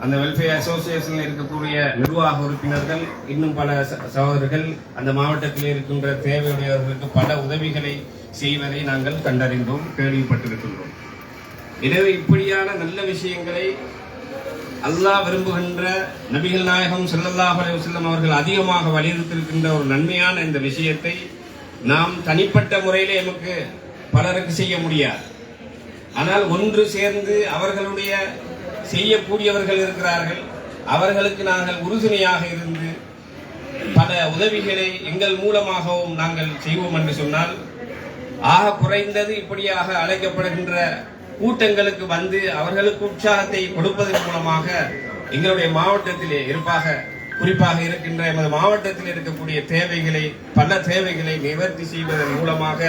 அந்த வெல்ஃபேர் அசோசியேஷனில் இருக்கக்கூடிய நிர்வாக உறுப்பினர்கள் இன்னும் பல சகோதரர்கள் அந்த மாவட்டத்தில் இருக்கின்ற தேவையுடையவர்களுக்கு பல உதவிகளை செய்வதை நாங்கள் கண்டறிந்தோம், கேள்விப்பட்டிருக்கின்றோம். எனவே இப்படியான நல்ல விஷயங்களை அல்லாஹ் விரும்புகின்ற நபிகள் நாயகம் ஸல்லல்லாஹு அலைஹி வஸல்லம் அவர்கள் அதிகமாக வலியுறுத்தியிருக்கின்ற ஒரு நன்மையான இந்த விஷயத்தை நாம் தனிப்பட்ட முறையிலே நமக்கு பலருக்கு செய்ய முடியாது. ஆனால் ஒன்று சேர்ந்து அவர்களுடைய செய்யக்கூடியவர்கள் இருக்கிறார்கள், அவர்களுக்கு நாங்கள் உறுதுணையாக இருந்து பல உதவிகளை எங்கள் மூலமாகவும் நாங்கள் செய்வோம் என்று சொன்னால், ஆக குறைந்தது இப்படியாக அழைக்கப்படுகின்ற கூட்டங்களுக்கு வந்து அவர்களுக்கு உற்சாகத்தை கொடுப்பதன் மூலமாக எங்களுடைய மாவட்டத்திலே குறிப்பாக இருக்கின்ற எமது மாவட்டத்தில் இருக்கக்கூடிய தேவைகளை, பல தேவைகளை நிவர்த்தி செய்வதன் மூலமாக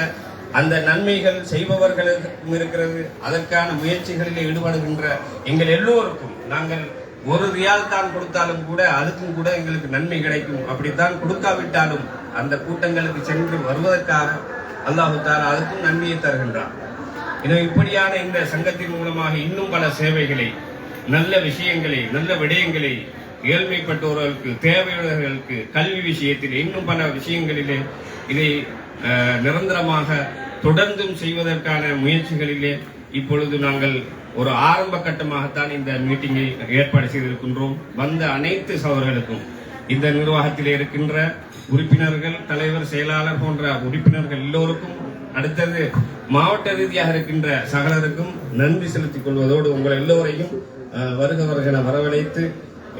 அந்த நன்மைகள் செய்பவர்களுக்கும் இருக்கிறது. அதற்கான முயற்சிகளில் ஈடுபடுகின்ற எங்கள் எல்லோருக்கும் நாங்கள் ஒரு ரியால் தான் கொடுத்தாலும் கூட அதுக்கும் கூட எங்களுக்கு நன்மை கிடைக்கும். அப்படித்தான் கொடுக்காவிட்டாலும் அந்த கூட்டங்களுக்கு சென்று வருவதற்காக அல்லாஹ் தஆலா அதுக்கும் நன்மையை தருகின்றார். எனவே இப்படியான இந்த சங்கத்தின் மூலமாக இன்னும் பல சேவைகளை, நல்ல விஷயங்களை, நல்ல விடயங்களை ஏழ்மைப்பட்டவர்களுக்கு, தேவையுள்ளவர்களுக்கு, கல்வி விஷயத்தில் இன்னும் பல விஷயங்களிலே இதை நிரந்தரமாக தொடர்ந்தும் செய்வதற்கான முயற்சிகளிலே இப்பொழுது நாங்கள் ஒரு ஆரம்ப கட்டமாகத்தான் இந்த மீட்டிங்கை ஏற்பாடு செய்திருக்கின்றோம். வந்த அனைத்து சகோதரர்களுக்கும், இந்த நிர்வாகத்தில் இருக்கின்ற உறுப்பினர்கள், தலைவர், செயலாளர் போன்ற உறுப்பினர்கள் எல்லோருக்கும், அடுத்தது மாவட்ட ரீதியாக இருக்கின்ற சகலருக்கும் நன்றி செலுத்திக் கொள்வதோடு உங்கள் எல்லோரையும் வருக வரவழைத்து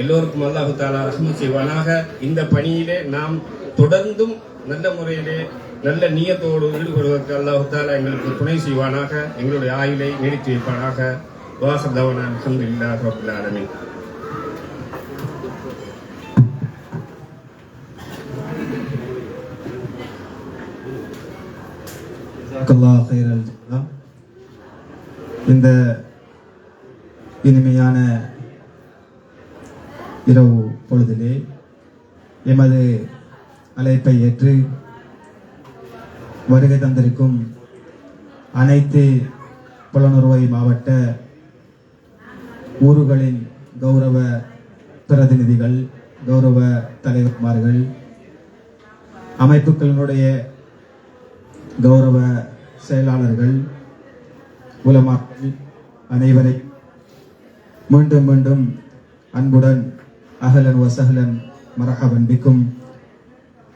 எல்லோருக்கும் அல்லாஹ் தஆலா ரஹ்மத் செய்வானாக. இந்த பணியிலே நாம் தொடர்ந்தும் நல்ல முறையிலே நல்ல நியத்தோடு ஈடுபடுவதற்கு அல்லாஹ் தஆலா எங்களுக்கு துணை செய்வானாக. எங்களுடைய ஆயுளை நீடித்து வைப்பானாக. வாஹிர் தஅவானா அல்ஹம்துலில்லாஹி ரப்பில் ஆலமீன். இந்த இனிமையான இரவு பொழுதிலே எமது அழைப்பை ஏற்று வருகை தந்திருக்கும் அனைத்து புலனறுவை மாவட்ட ஊர்களின் கௌரவ பிரதிநிதிகள், கௌரவ தலைவர்மார்கள், அமைப்புகளினுடைய கௌரவ செயலாளர்கள், உலமாக்கள் அனைவரை மீண்டும் மீண்டும் அன்புடன் அஹ்லன் வசஹ்லன் மர்ஹபன் பிக்கும்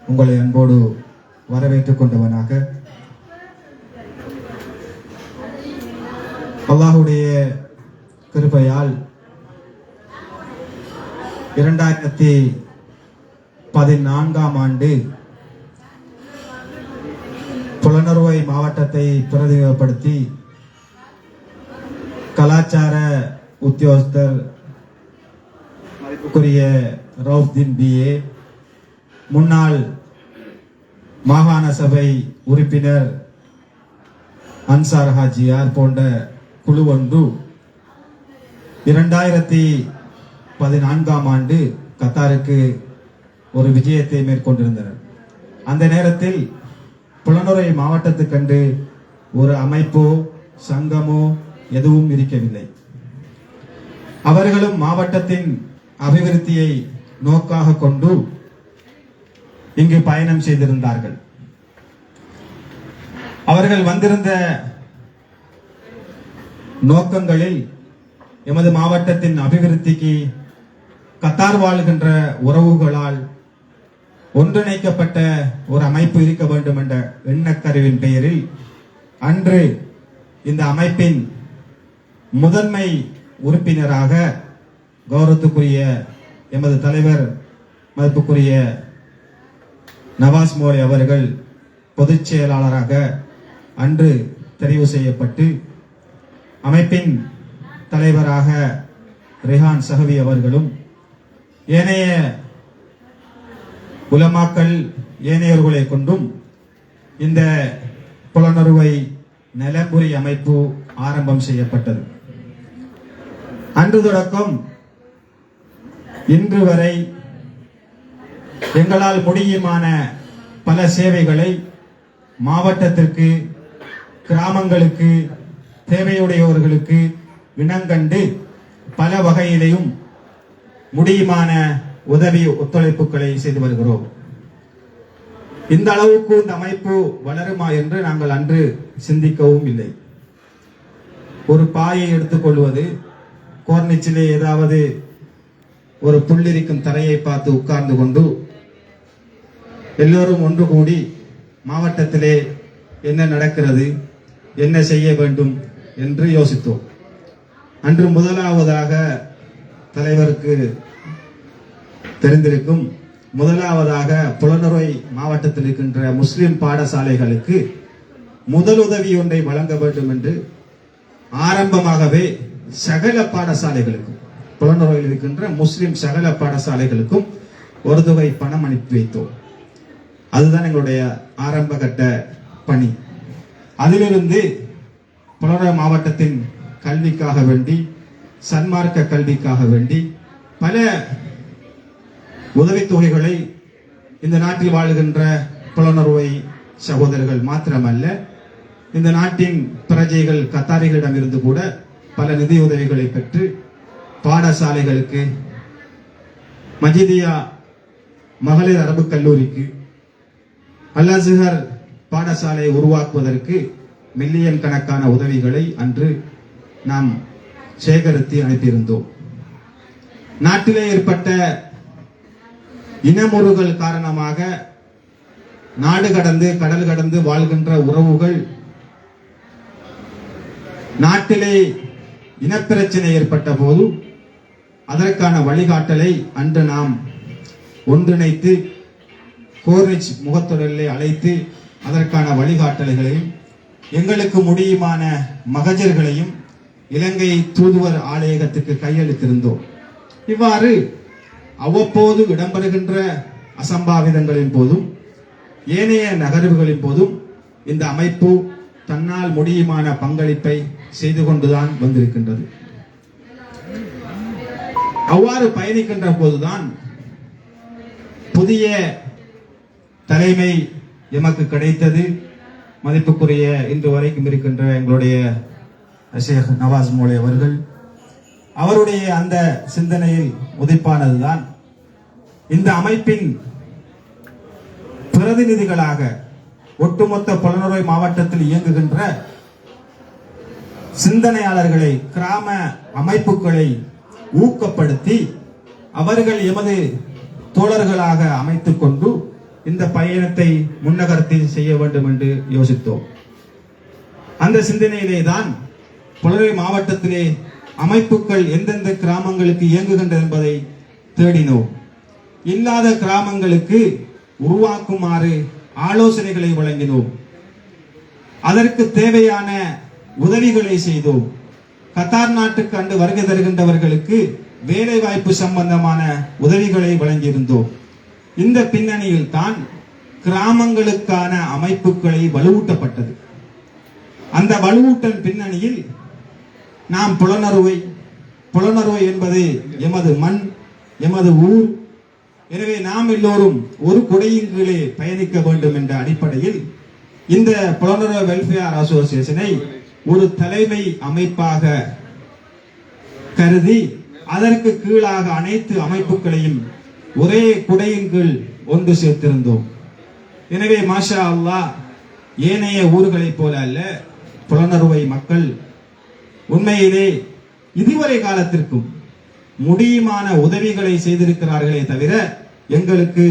உங்களை அன்போடு வரவேற்றுக் கொண்டவனாக, அல்லாஹுடைய கிருபையால் 2014ஆம் ஆண்டு புலனறுவை மாவட்டத்தை பிரதிநிதிப்படுத்தி கலாச்சார உத்தியோகஸ்தர் மதிப்புக்குரிய ரவுஃதீன் பிஏ, முன்னாள் மாகாண சபை உறுப்பினர் அன்சார் ஹாஜியார் போன்ற குழு ஒன்று 2014ஆம் ஆண்டு கத்தாருக்கு ஒரு விஜயத்தை மேற்கொண்டிருந்தனர். அந்த நேரத்தில் புலனறுவை மாவட்டத்துக்கென்று ஒரு அமைப்போ சங்கமோ எதுவும் இருக்கவில்லை. அவர்களும் மாவட்டத்தின் அபிவிருத்தியை நோக்காக கொண்டு இங்கு பயணம் செய்திருந்தார்கள். அவர்கள் வந்திருந்த நோக்கங்களில் எமது மாவட்டத்தின் அபிவிருத்திக்கு கத்தார் வாழ்கின்ற உறவுகளால் ஒன்றிணைக்கப்பட்ட ஒரு அமைப்பு இருக்க வேண்டும் என்ற எண்ணக்கருவின் பெயரில் அன்று இந்த அமைப்பின் முதன்மை உறுப்பினராக கௌரவத்துக்குரிய எமது தலைவர் மதிப்புக்குரிய நவாஸ் மோடி அவர்கள் பொதுச் செயலாளராக அன்று தெரிவு செய்யப்பட்டு, அமைப்பின் தலைவராக ரெஹான் சஹவி அவர்களும், ஏனைய உலமாக்கள் ஏனையவர்களை கொண்டும் இந்த புலனறுவை நலம்புரி அமைப்பு ஆரம்பம் செய்யப்பட்டது. அன்று தொடக்கம் இன்று வரை எங்களால் முடியுமான பல சேவைகளை மாவட்டத்திற்கு, கிராமங்களுக்கு, தேவையுடையவர்களுக்கு இனங்கண்டு பல வகையிலையும் முடியுமான உதவி ஒத்துழைப்புகளை செய்து வருகிறோம். இந்த அளவுக்கு இந்த அமைப்பு வளருமா என்று நாங்கள் அன்று சிந்திக்கவும் இல்லை. ஒரு பாயை எடுத்துக்கொள்வது, கோர்னிச்சிலே ஏதாவது ஒரு புள்ளிருக்கும் தரையை பார்த்து உட்கார்ந்து கொண்டு எல்லோரும் ஒன்று கூடி மாவட்டத்திலே என்ன நடக்கிறது, என்ன செய்ய வேண்டும் என்று யோசித்தோம். அன்று முதலாவதாக தலைவருக்கு தெரிந்திருக்கும், முதலாவதாக புலனறுவை மாவட்டத்தில் இருக்கின்ற முஸ்லிம் பாடசாலைகளுக்கு முதலுதவி ஒன்றை வழங்க வேண்டும் என்று ஆரம்பமாகவே சகல பாடசாலைகளுக்கும், புலனறுவையில் இருக்கின்ற முஸ்லிம் சகல பாடசாலைகளுக்கும் ஒரு தொகை பணம் அனுப்பி வைத்தோம். அதுதான் எங்களுடைய ஆரம்ப கட்ட பணி. அதிலிருந்து புலனறுவை மாவட்டத்தின் கல்விக்காக வேண்டி, சன்மார்க்க கல்விக்காக வேண்டி பல உதவித்தொகைகளை இந்த நாட்டில் வாழுகின்ற புலனறுவை சகோதரர்கள் மாத்திரமல்ல, இந்த நாட்டின் பிரஜைகள் கத்தாரிகளிடம் இருந்து கூட பல நிதியுதவிகளை பெற்று பாடசாலைகளுக்கு, மஜிதியா மகளிர் அரபு கல்லூரிக்கு, அல் அஸ்ஹர் பாடசாலையை உருவாக்குவதற்கு மில்லியன் கணக்கான உதவிகளை அன்று நாம் சேகரித்து அனுப்பியிருந்தோம். நாட்டிலே ஏற்பட்ட இனமுறுகள் காரணமாக நாடு கடந்து கடல் கடந்து வாழ்கின்ற உறவுகள், நாட்டிலே இனப்பிரச்சனை ஏற்பட்ட போது அதற்கான வழிகாட்டலை அன்று நாம் ஒன்றிணைத்து கோர்னிச் முகத்தொடரிலே அழைத்து அதற்கான வழிகாட்டல்களையும் எங்களுக்கு முடியுமான மகஜர்களையும் இலங்கை தூதுவர் ஆலயத்துக்கு கையளித்திருந்தோம். இவ்வாறு அவ்வப்போது இடம்பெறுகின்ற அசம்பாவிதங்களின் போதும் ஏனைய நகர்வுகளின் போதும் இந்த அமைப்பு தன்னால் முடியுமான பங்களிப்பை செய்து கொண்டுதான் வந்திருக்கின்றது. அவ்வாறு பயணிக்கின்ற போதுதான் புதிய தலைமை எமக்கு கிடைத்தது. மதிப்புக்குரிய இன்று வரைக்கும் இருக்கின்ற எங்களுடைய ஷேக் நவாஸ் மோலே அவர்கள், அவருடைய அந்த சிந்தனையில் உதிப்பானதுதான் இந்த அமைப்பின் பிரதிநிதிகளாக ஒட்டுமொத்த புலனறுவை மாவட்டத்தில் இயங்குகின்ற சிந்தனையாளர்களை, கிராம அமைப்புகளை ஊக்கப்படுத்தி அவர்கள் எமது தோழர்களாக அமைத்துக் கொண்டு இந்த பயணத்தை முன்னகர்த்தி செய்ய வேண்டும் என்று யோசித்தோம். அந்த சிந்தனையிலே தான் புலனறுவை மாவட்டத்திலே அமைப்புகள் எந்தெந்த கிராமங்களுக்கு இயங்குகின்றன என்பதை தேடினோம். இல்லாத கிராமங்களுக்கு உருவாக்குமாறு ஆலோசனைகளை வழங்கினோம். அதற்கு தேவையான உதவிகளை செய்தோம். கத்தார் நாட்டுக்கு அன்று வருகை தருகின்றவர்களுக்கு வேலை வாய்ப்பு சம்பந்தமான உதவிகளை வழங்கியிருந்தோம். இந்த பின்னணியில் தான் கிராமங்களுக்கான அமைப்புகளை வலுவூட்டப்பட்டது. அந்த வலுவூட்டல் பின்னணியில் நாம் புலனறுவை என்பது எமது மண், எமது ஊர். எனவே நாம் எல்லோரும் ஒரு குடையின் கீழே பயணிக்க வேண்டும் என்ற அடிப்படையில் இந்த புலனறுவை வெல்ஃபேர் அசோசியேஷனை ஒரு தலைமை அமைப்பாக கருதி அதற்கு கீழாக அனைத்து அமைப்புகளையும் ஒரே குடையின் கீழ் ஒன்று சேர்த்திருந்தோம். எனவே மாஷா அல்லாஹ், ஏனைய ஊர்களைப் போல அல்ல, புலனறுவை மக்கள் உண்மையிலே இதுவரை காலத்திற்கும் முடியுமான உதவிகளை செய்திருக்கிறார்களே தவிர எங்களுக்கு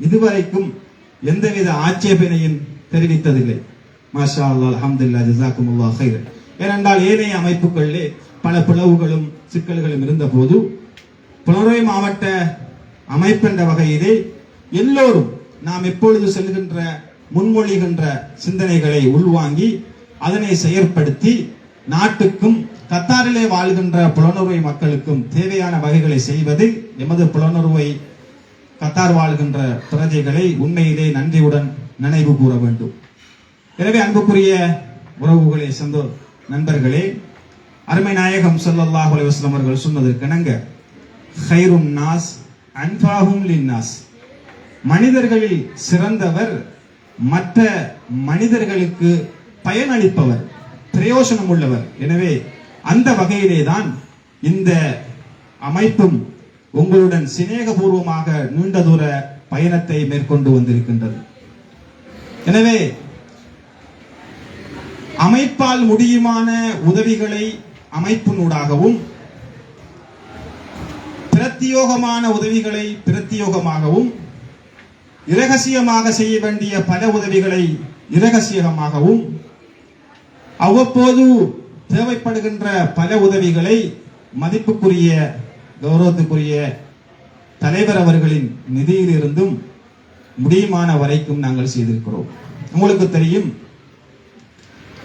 இதுவரைக்கும் எந்தவித ஆட்சேபனையும் தெரிவித்ததில்லை. மாஷா அல்லாஹ், அல்ஹம்துலில்லாஹ், ஜஸாக்குமுல்லாஹ் கைர். ஏனென்றால் ஏனைய அமைப்புகளிலே பல பிளவுகளும் சிக்கல்களும் இருந்த போது புலனறுவை மாவட்ட அமைப்பு என்ற வகையிலே எல்லோரும் நாம் எப்பொழுது செல்கின்ற முன்மொழிகின்ற சிந்தனைகளை உள்வாங்கி அதனை செயற்படுத்தி நாட்டுக்கும் கத்தாரிலே வாழ்கின்ற புலனறுவை மக்களுக்கும் தேவையான வகைகளை செய்வதில் எமது புலனறுவை கத்தார் வாழ்கின்ற பிரஜைகளை உண்மையிலே நன்றியுடன் நினைவு கூற வேண்டும். எனவே அன்புக்குரிய உறவுகளே, நண்பர்களே, அருமை நாயகம் ஸல்லல்லாஹு அலைஹி வஸல்லம் அவர்கள் சொன்னதற்கிணங்க கைருன் நாஸ் அன்ஃபாஹும் லின்னாஸ், மனிதர்களில் சிறந்தவர் மற்ற மனிதர்களுக்கு பயனளிப்பவர், பிரயோசனம் உள்ளவர். எனவே அந்த வகையிலே தான் இந்த அமைப்பும் உங்களுடன் சிநேகபூர்வமாக நீண்ட தூர பயணத்தை மேற்கொண்டு வந்திருக்கின்றது. எனவே அமைப்பால் முடியுமான உதவிகளை அமைப்பினூடாகவும், பிரத்தியோகமான உதவிகளை பிரத்தியோகமாகவும், இரகசியமாக செய்ய வேண்டிய பல உதவிகளை இரகசியமாகவும், அவ்வப்போது தேவைப்படுகின்ற பல உதவிகளை மதிப்புக்குரிய கௌரவத்துக்குரிய தலைவர் அவர்களின் நிதியிலிருந்தும் முடியுமான வரைக்கும் நாங்கள் செய்திருக்கிறோம். உங்களுக்கு தெரியும்,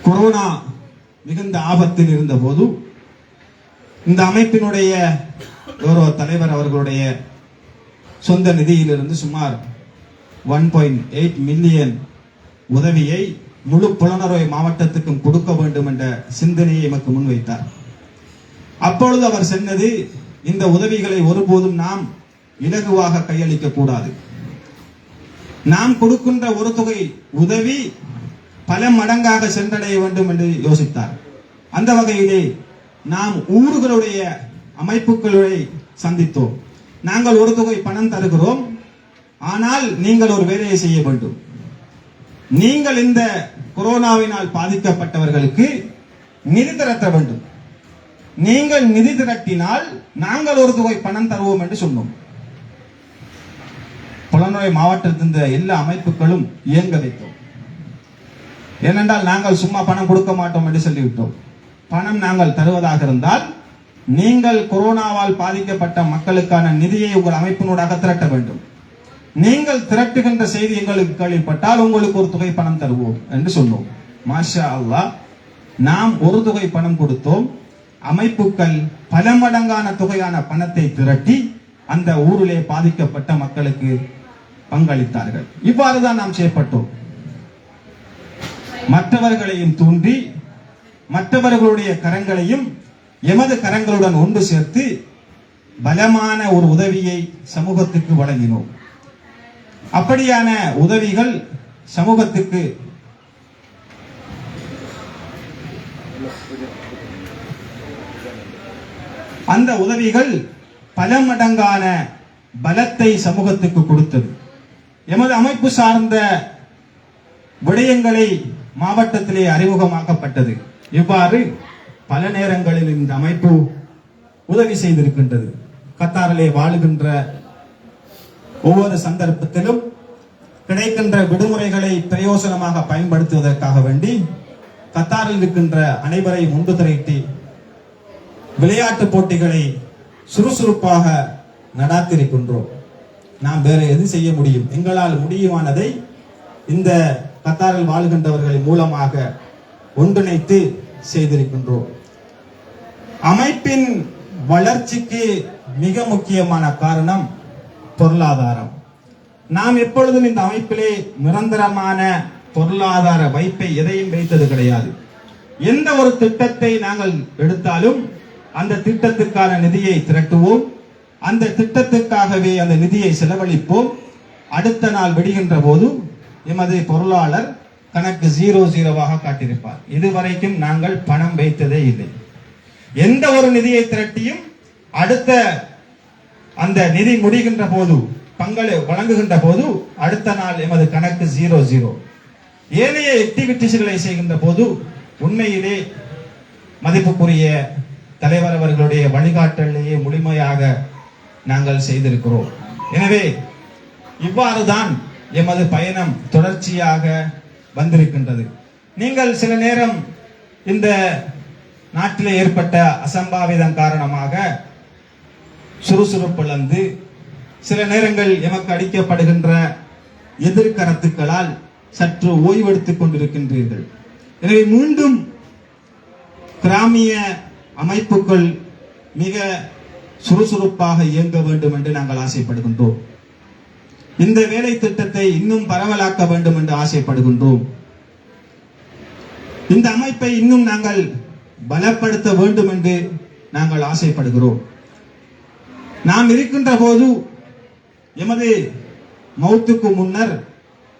கொரோனா மிகுந்த ஆபத்தில் இருந்த போது இந்த அமைப்பினுடைய கௌரவ தலைவர் அவர்களுடைய சொந்த நிதியிலிருந்து சுமார் 1.8 மில்லியன் உதவியை முழு புலனறுவை மாவட்டத்துக்கும் கொடுக்க வேண்டும் என்ற சிந்தனையை எமக்கு முன்வைத்தார். அப்பொழுது அவர் சொன்னது, இந்த உதவிகளை ஒருபோதும் நாம் இலகுவாக கையளிக்க கூடாது. நாம் கொடுக்கின்ற ஒரு தொகை உதவி பல மடங்காக சென்றடைய வேண்டும் என்று யோசித்தார். அந்த வகையிலே நாம் ஊர்களுடைய அமைப்புகளை சந்தித்தோம். நாங்கள் ஒரு தொகை பணம் தருகிறோம், ஆனால் நீங்கள் ஒரு வேலையை செய்ய வேண்டும். நீங்கள் இந்த கொரோனாவினால் பாதிக்கப்பட்டவர்களுக்கு நிதி திரட்ட வேண்டும். நீங்கள் நிதி திரட்டினால் நாங்கள் ஒரு தொகை பணம் தருவோம் என்று சொன்னோம். புலனறுவை மாவட்டத்தின் எல்லா அமைப்புகளும் இயங்க வைத்தோம். ஏனென்றால் நாங்கள் சும்மா பணம் கொடுக்க மாட்டோம் என்று சொல்லிவிட்டோம். பணம் நாங்கள் தருவதாக இருந்தால் நீங்கள் கொரோனாவால் பாதிக்கப்பட்ட மக்களுக்கான நிதியை உங்கள் அமைப்பினூடாக திரட்ட வேண்டும். நீங்கள் திரட்டுகின்ற செய்தி எங்களுக்கு கேள்விப்பட்டால் உங்களுக்கு ஒரு தொகை பணம் தருவோம் என்று சொன்னோம். மாஷா அல்லாஹ், நாம் ஒரு தொகை பணம் கொடுத்தோம். அமைப்புகள் பல மடங்கான தொகையான பணத்தை திரட்டி அந்த ஊரிலே பாதிக்கப்பட்ட மக்களுக்கு பங்களித்தார்கள். இவ்வாறுதான் நாம் செய்யப்பட்டோம். மற்றவர்களையும் தூண்டி மற்றவர்களுடைய கரங்களையும் எமது கரங்களுடன் ஒன்று சேர்த்து பலமான ஒரு உதவியை சமூகத்துக்கு வழங்கினோம். அப்படியான உதவிகள் சமூகத்துக்கு அந்த உதவிகள் பல மடங்கான பலத்தை சமூகத்துக்கு கொடுத்தது. எமது அமைப்பு சார்ந்த விடயங்களை மாவட்டத்திலே அறிமுகமாக்கப்பட்டது. இவ்வாறு பல நேரங்களில் இந்த அமைப்பு உதவி செய்திருக்கின்றது. கத்தாரிலே வாழுகின்ற ஒவ்வொரு சந்தர்ப்பத்திலும் கிடைக்கின்ற விடுமுறைகளை பிரயோசனமாக பயன்படுத்துவதற்காக வேண்டி கத்தாரில் இருக்கின்ற அனைவரையும் ஒன்று திரட்டி விளையாட்டு போட்டிகளை சுறுசுறுப்பாக நடாத்திருக்கின்றோம். நாம் வேற எது செய்ய முடியும்? எங்களால் முடியுமானதை இந்த கத்தாரில் வாழ்கின்றவர்களின் மூலமாக ஒன்றிணைத்து செய்திருக்கின்றோம். அமைப்பின் வளர்ச்சிக்கு மிக முக்கியமான காரணம் பொருளாதாரம். நாம் எப்பொழுதும் இந்த அமைப்பிலே நிரந்தரமான பொருளாதார வைப்பை எதையும் வைத்தது கிடையாது. எந்த ஒரு திட்டத்தை நாங்கள் எடுத்தாலும் அந்த திட்டத்துக்கான நிதியை திரட்டுவோம், அந்த திட்டத்துக்காகவே அந்த நிதியை செலவழிப்போம். அடுத்த நாள் விடுகின்ற போது எமது பொருளாளர் கணக்கு 00 காட்டியிருப்பார். இதுவரைக்கும் நாங்கள் பணம் வைத்ததே இல்லை. எந்த ஒரு நிதியை திரட்டியும் அடுத்த அந்த நிதி முடிகின்ற போது, பங்களை வழங்குகின்ற போது அடுத்த நாள் எமது கணக்கு 00. ஏனைய ஆக்டிவிட்டிஸ்களை செய்கின்ற போது உண்மையிலே மதிப்புக்குரிய தலைவர் அவர்களுடைய வழிகாட்டலையே முழுமையாக நாங்கள் செய்திருக்கிறோம். எனவே இவ்வாறுதான் எமது பயணம் தொடர்ச்சியாக வந்திருக்கின்றது. நீங்கள் சில நேரம் இந்த நாட்டிலே ஏற்பட்ட அசம்பாவிதம் காரணமாக சுறுசுறுப்பிழந்து சில நேரங்கள் எமக்கு அளிக்கப்படுகின்ற எதிர்கருத்துக்களால் சற்று ஓய்வெடுத்துக் கொண்டிருக்கின்றீர்கள். எனவே மீண்டும் கிராமிய அமைப்புகள் மிக சுறுசுறுப்பாக இயங்க வேண்டும் என்று நாங்கள் ஆசைப்படுகின்றோம். இந்த வேலை திட்டத்தை இன்னும் பரவலாக்க வேண்டும் என்று ஆசைப்படுகின்றோம். இந்த அமைப்பை இன்னும் நாங்கள் பலப்படுத்த வேண்டும் என்று நாங்கள் ஆசைப்படுகிறோம். நாம் இருக்கின்ற போது எமது மௌத்துக்கு முன்னர்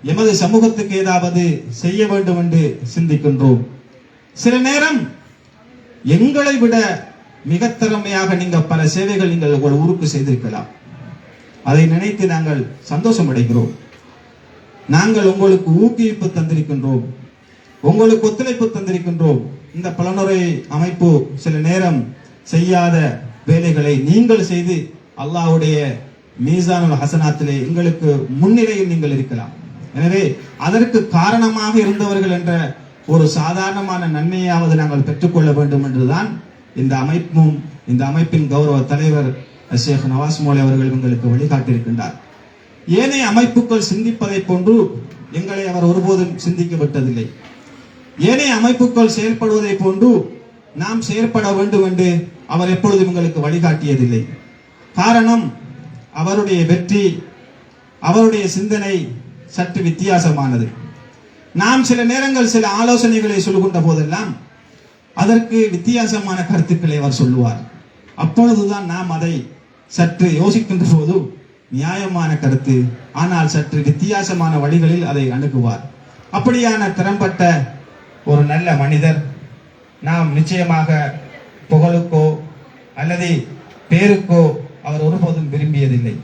எமது சமூகத்துக்கு ஏதாவது செய்ய வேண்டும் என்று சிந்திக்கின்றோம். சில நேரம் எங்களை விட மிக திறமையாக நீங்க பல சேவைகள் நீங்கள் உங்கள் ஊருக்கு செய்திருக்கலாம். அதை நினைத்து நாங்கள் சந்தோஷம் அடைகிறோம். நாங்கள் உங்களுக்கு ஊக்குவிப்பு தந்திருக்கின்றோம், உங்களுக்கு ஒத்துழைப்பு தந்திருக்கின்றோம். இந்த பலனுரை அமைப்பு சில நேரம் செய்யாத வேலைகளை நீங்கள் செய்து அல்லாஹ்வுடைய மீசானுல் ஹசனாத்திலே எங்களுக்கு முன்னிலையில் நீங்கள் இருக்கலாம். எனவே அதற்கு காரணமாக இருந்தவர்கள் என்ற ஒரு சாதாரணமான நன்மையாவது நாங்கள் பெற்றுக்கொள்ள வேண்டும் என்றுதான் இந்த அமைப்பும் இந்த அமைப்பின் கௌரவ தலைவர் ஷேக் நவாஸ் மௌலவி அவர்கள் எங்களுக்கு வழிகாட்டியிருக்கின்றார். ஏனைய அமைப்புகள் சிந்திப்பதை போன்று எங்களை அவர் ஒருபோதும் சிந்திக்க விட்டதில்லை. ஏனைய அமைப்புகள் செயல்படுவதை போன்று நாம் செயற்பட வேண்டும் என்று அவர் எப்பொழுதும் எங்களுக்கு வழிகாட்டியதில்லை. காரணம், அவருடைய வெற்றி, அவருடைய சிந்தனை சற்று வித்தியாசமானது. நாம் சில நேரங்கள் சில ஆலோசனைகளை சொல்கின்ற போதெல்லாம் அதற்கு வித்தியாசமான கருத்துக்களை அவர் சொல்லுவார். அப்பொழுதுதான் நாம் அதை சற்று யோசிக்கின்ற போது நியாயமான கருத்து, ஆனால் சற்று வித்தியாசமான வழிகளில் அதை அணுகுவார். அப்படியான திறம்பட்ட ஒரு நல்ல மனிதர். நாம் நிச்சயமாக புகழுக்கோ அல்லது பேருக்கோ அவர் ஒருபோதும் விரும்பியதில்லை.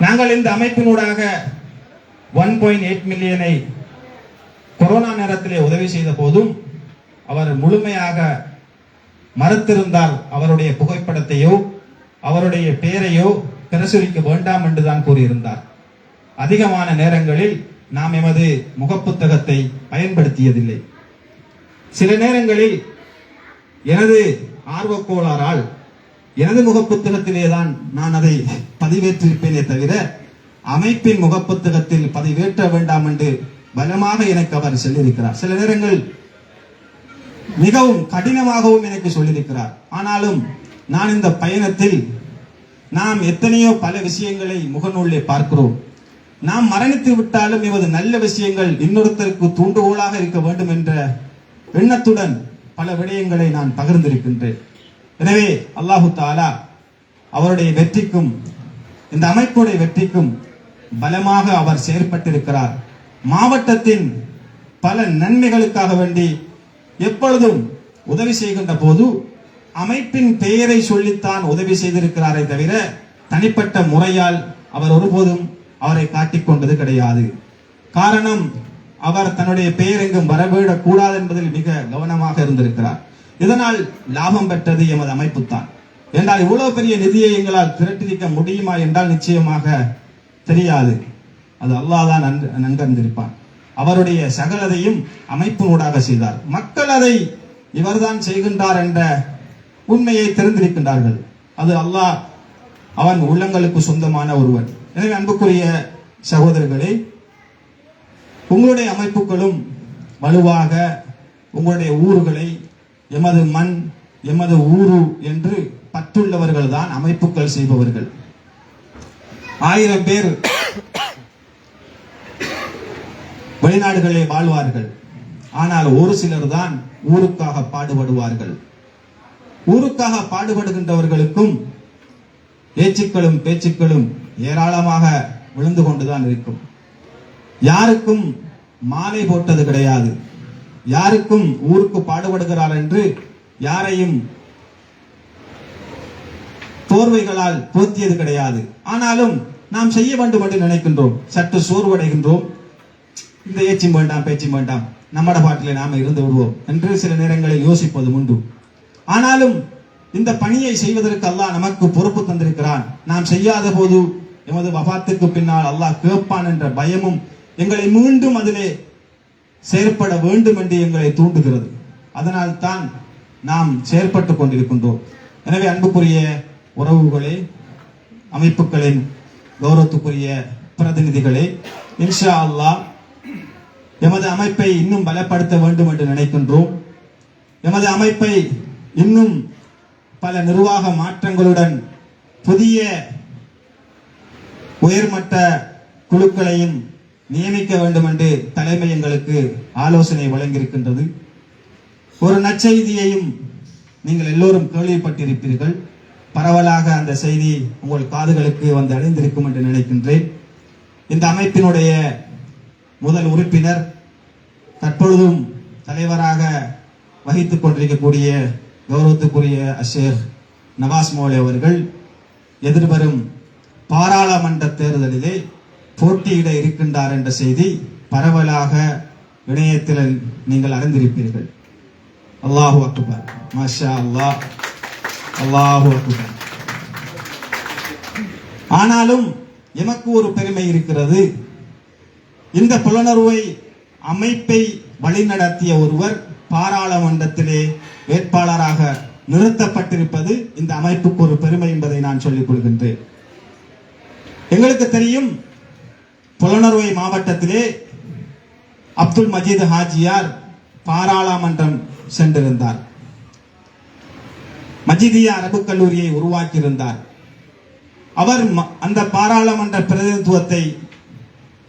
நாங்கள் இந்த அமைப்பினூடாக 1.8 மில்லியனை கொரோனா நேரத்திலே உதவி செய்த போதும் அவர் முழுமையாக மறுத்திருந்தால் அவருடைய புகைப்படத்தையோ அவருடைய பெயரையோ பிரசுரிக்க வேண்டாம் என்றுதான் கூறியிருந்தார். அதிகமான நேரங்களில் நாம் எமது முகப்புத்தகத்தை பயன்படுத்தியதில்லை. சில நேரங்களில் எனது ஆர்வக்கோளாறால் எனது முகப்புத்தகத்திலே தான் நான் அதை பதிவேற்றிருப்பேனே தவிர அமைப்பின் முகப்புத்தகத்தில் பதிவேற்ற வேண்டாம் என்று பலமாக எனக்கு அவர் சொல்லியிருக்கிறார். சில நேரங்கள் மிகவும் கடினமாகவும் எனக்கு சொல்லியிருக்கிறார். ஆனாலும் நான் இந்த பயணத்தில் நாம் எத்தனையோ பல விஷயங்களை முகநூலிலே பார்க்கிறோம். நாம் மரணித்து விட்டாலும் இவது நல்ல விஷயங்கள் இன்னொருத்தருக்கு தூண்டுகோலாக இருக்க வேண்டும் என்ற எண்ணத்துடன் பல விடயங்களை நான் பகிர்ந்திருக்கின்றேன். எனவே அல்லாஹு தாலா அவருடைய வெற்றிக்கும் இந்த அமைப்புடைய வெற்றிக்கும் பலமாக அவர் செயற்பட்டிருக்கிறார். மாவட்டத்தின் பல நன்மைகளுக்காக வேண்டி எப்பொழுதும் உதவி செய்கின்ற போது அமைப்பின் பெயரை சொல்லித்தான் உதவி செய்திருக்கிறாரே தவிர தனிப்பட்ட முறையால் அவர் ஒருபோதும் அவரை காட்டிக் கொண்டது கிடையாது. காரணம், அவர் தன்னுடைய பெயர் எங்கும் வரவிடக் கூடாது என்பதில் மிக கவனமாக இருந்திருக்கிறார். இதனால் லாபம் பெற்றது எமது அமைப்பு தான். என்றால் இவ்வளவு பெரிய நிதியை எங்களால் திரட்டிருக்க முடியுமா என்றால் நிச்சயமாக தெரியாது. அது அல்லாஹ் தான் நன்கறிந்திருப்பான். அவருடைய சகலதையும் அமைப்பினூடாக செய்தார். மக்கள் அதை இவர்தான் செய்கின்றார் என்ற உண்மையை தெரிந்திருக்கின்றார்கள். அது அல்லாஹ் அவன் உள்ளங்களுக்கு சொந்தமான ஒருவன். எனவே அன்புக்குரிய சகோதரர்களே, உங்களுடைய அமைப்புகளும் வலுவாக உங்களுடைய ஊர்களை எமது மண் எமது ஊரு என்று பற்றுள்ளவர்கள் தான் அமைப்புகள் செய்பவர்கள். 1000 பேர் வெளிநாடுகளிலே வாழ்வார்கள். ஆனால் ஒரு சிலர் தான் ஊருக்காக பாடுபடுவார்கள். ஊருக்காக பாடுபடுகின்றவர்களுக்கும் ஏச்சுக்களும் பேச்சுக்களும் ஏராளமாக விழுந்து கொண்டுதான் இருக்கும். யாருக்கும் மாலை போட்டது கிடையாது. யாருக்கும் ஊருக்கு பாடுபடுகிறார் என்று யாரையும் போர்வைகளால் போத்தியது கிடையாது. ஆனாலும் நாம் செய்ய வேண்டும் என்று நினைக்கின்றோம். சற்று சோர்வடைகின்றோம். இந்த ஏச்சும் வேண்டாம் பேச்சும் வேண்டாம், நம்மட பாட்டிலே நாம இருந்து விடுவோம் என்று சில நேரங்களில் யோசிப்பது உண்டு. ஆனாலும் இந்த பணியை செய்வதற்கு அல்லாஹ் நமக்கு பொறுப்பு தந்திருக்கிறான். நாம் செய்யாத போது எமது வஃபாத்துக்கு பின்னால் அல்லாஹ் கேட்பான் என்ற பயமும் எங்களை மீண்டும் அதிலே செயற்பட வேண்டும் என்று எங்களை தூண்டுகிறது. அதனால் தான் நாம் செயற்பட்டுக் கொண்டிருக்கின்றோம். எனவே அன்புக்குரிய உறவுகளே, அமைப்புகளின் கௌரவத்துக்குரிய பிரதிநிதிகளே, இன்ஷா அல்லாஹ் எமது அமைப்பை இன்னும் பலப்படுத்த வேண்டும் என்று நினைக்கின்றோம். எமது அமைப்பை இன்னும் பல நிர்வாக மாற்றங்களுடன் புதிய உயர்மட்ட குழுக்களையும் நியமிக்க வேண்டும் என்று தலைமை எங்களுக்கு ஆலோசனை வழங்கியிருக்கின்றது. ஒரு நற்செய்தியையும் நீங்கள் எல்லோரும் கேள்விப்பட்டிருப்பீர்கள். பரவலாக அந்த செய்தி உங்கள் காதுகளுக்கு வந்து அடைந்திருக்கும் என்று நினைக்கின்றேன். இந்த அமைப்பினுடைய முதல் உறுப்பினர், தற்பொழுதும் தலைவராக வகித்துக் கொண்டிருக்கக்கூடிய கௌரவத்துக்குரிய ஷேக் நவாஸ் மௌலை அவர்கள் எதிர்வரும் பாராளுமன்ற தேர்தலிலே போட்டியிட இருக்கின்றார் என்ற செய்தி பரவலாக இணையத்தில் நீங்கள் அறிந்திருப்பீர்கள். அல்லாஹு அக்பர், மாஷா அல்லாஹ், அல்லாஹு அக்பர். ஆனாலும் எமக்கு ஒரு பெருமை இருக்கிறது. இந்த புலனறுவை அமைப்பை வழிநடத்திய ஒருவர் பாராளுமன்றத்திலே வேட்பாளராக நிறுத்தப்பட்டிருப்பது இந்த அமைப்புக்கு ஒரு பெருமை என்பதை நான் சொல்லிக் கொள்கின்றேன். எங்களுக்கு தெரியும், புலனறுவை மாவட்டத்திலே அப்துல் மஜீத் ஹாஜியார் பாராளுமன்றம் சென்றிருந்தார். மஜிதியா அரபு கல்லூரியை உருவாக்கியிருந்தார். அவர் அந்த பாராளுமன்ற பிரதிநிதித்துவத்தை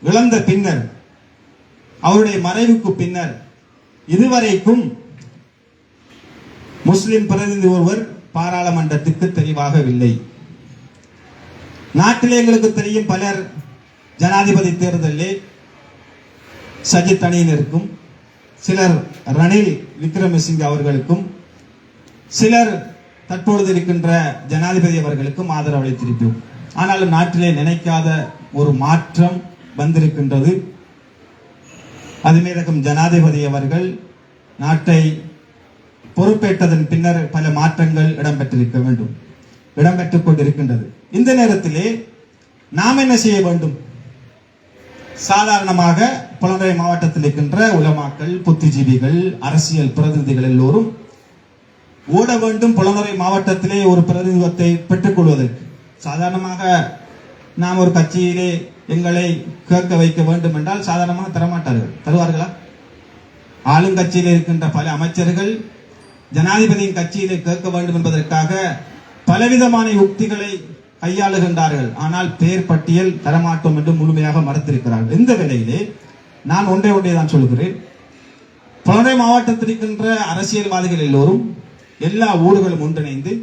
இழந்த பின்னர், அவருடைய மறைவுக்கு பின்னர் இதுவரைக்கும் முஸ்லிம் பிரதிநிதி ஒருவர் பாராளுமன்றத்துக்கு தெரிவாகவில்லை. நாட்டிலே எங்களுக்கு தெரியும், பலர் ஜனாதிபதி தேர்தலில் சஜித் அணியினருக்கும், சிலர் ரணில் விக்ரமசிங்கே அவர்களுக்கும், சிலர் தற்பொழுது இருக்கின்ற ஜனாதிபதி அவர்களுக்கும் ஆதரவு அளித்திருக்கிறோம். ஆனாலும் நாட்டிலே நினைக்காத ஒரு மாற்றம் வந்திருக்கின்றது. அதுமேதகம் ஜனாதிபதி அவர்கள் நாட்டை பொறுப்பேற்றதன் பின்னர் பல மாற்றங்கள் இடம்பெற்றிருக்க வேண்டும், இடம்பெற்றுக் கொண்டிருக்கின்றது. இந்த நேரத்திலே நாம் என்ன செய்ய வேண்டும்? சாதாரணமாக புலனறுவை மாவட்டத்தில் இருக்கின்ற உலமாக்கள், புத்திஜீவிகள், அரசியல் பிரதிநிதிகள் எல்லோரும் ஓட வேண்டும் புலனறுவை மாவட்டத்திலே ஒரு பிரதிநிதித்துவத்தை பெற்றுக் கொள்வதற்கு. சாதாரணமாக நாம் ஒரு கட்சியிலே எங்களை கேட்க வைக்க வேண்டும் என்றால் சாதாரணமாக தரமாட்டார்கள். தருவார்களா? ஆளுங்கட்சியில் இருக்கின்ற பல அமைச்சர்கள் ஜனாதிபதியின் கட்சியிலே கேட்க வேண்டும் என்பதற்காக பலவிதமான யுக்திகளை கையாளுகின்றார்கள். ஆனால் பெயர் பட்டியல் தரமாட்டோம் என்று முழுமையாக மறுத்திருக்கிறார்கள். இந்த வேளையிலே நான் ஒன்றே தான் சொல்கிறேன். புலனறுவை மாவட்டத்தில் இருக்கின்ற அரசியல்வாதிகள் எல்லோரும், எல்லா ஊர்களும் ஒன்றிணைந்து,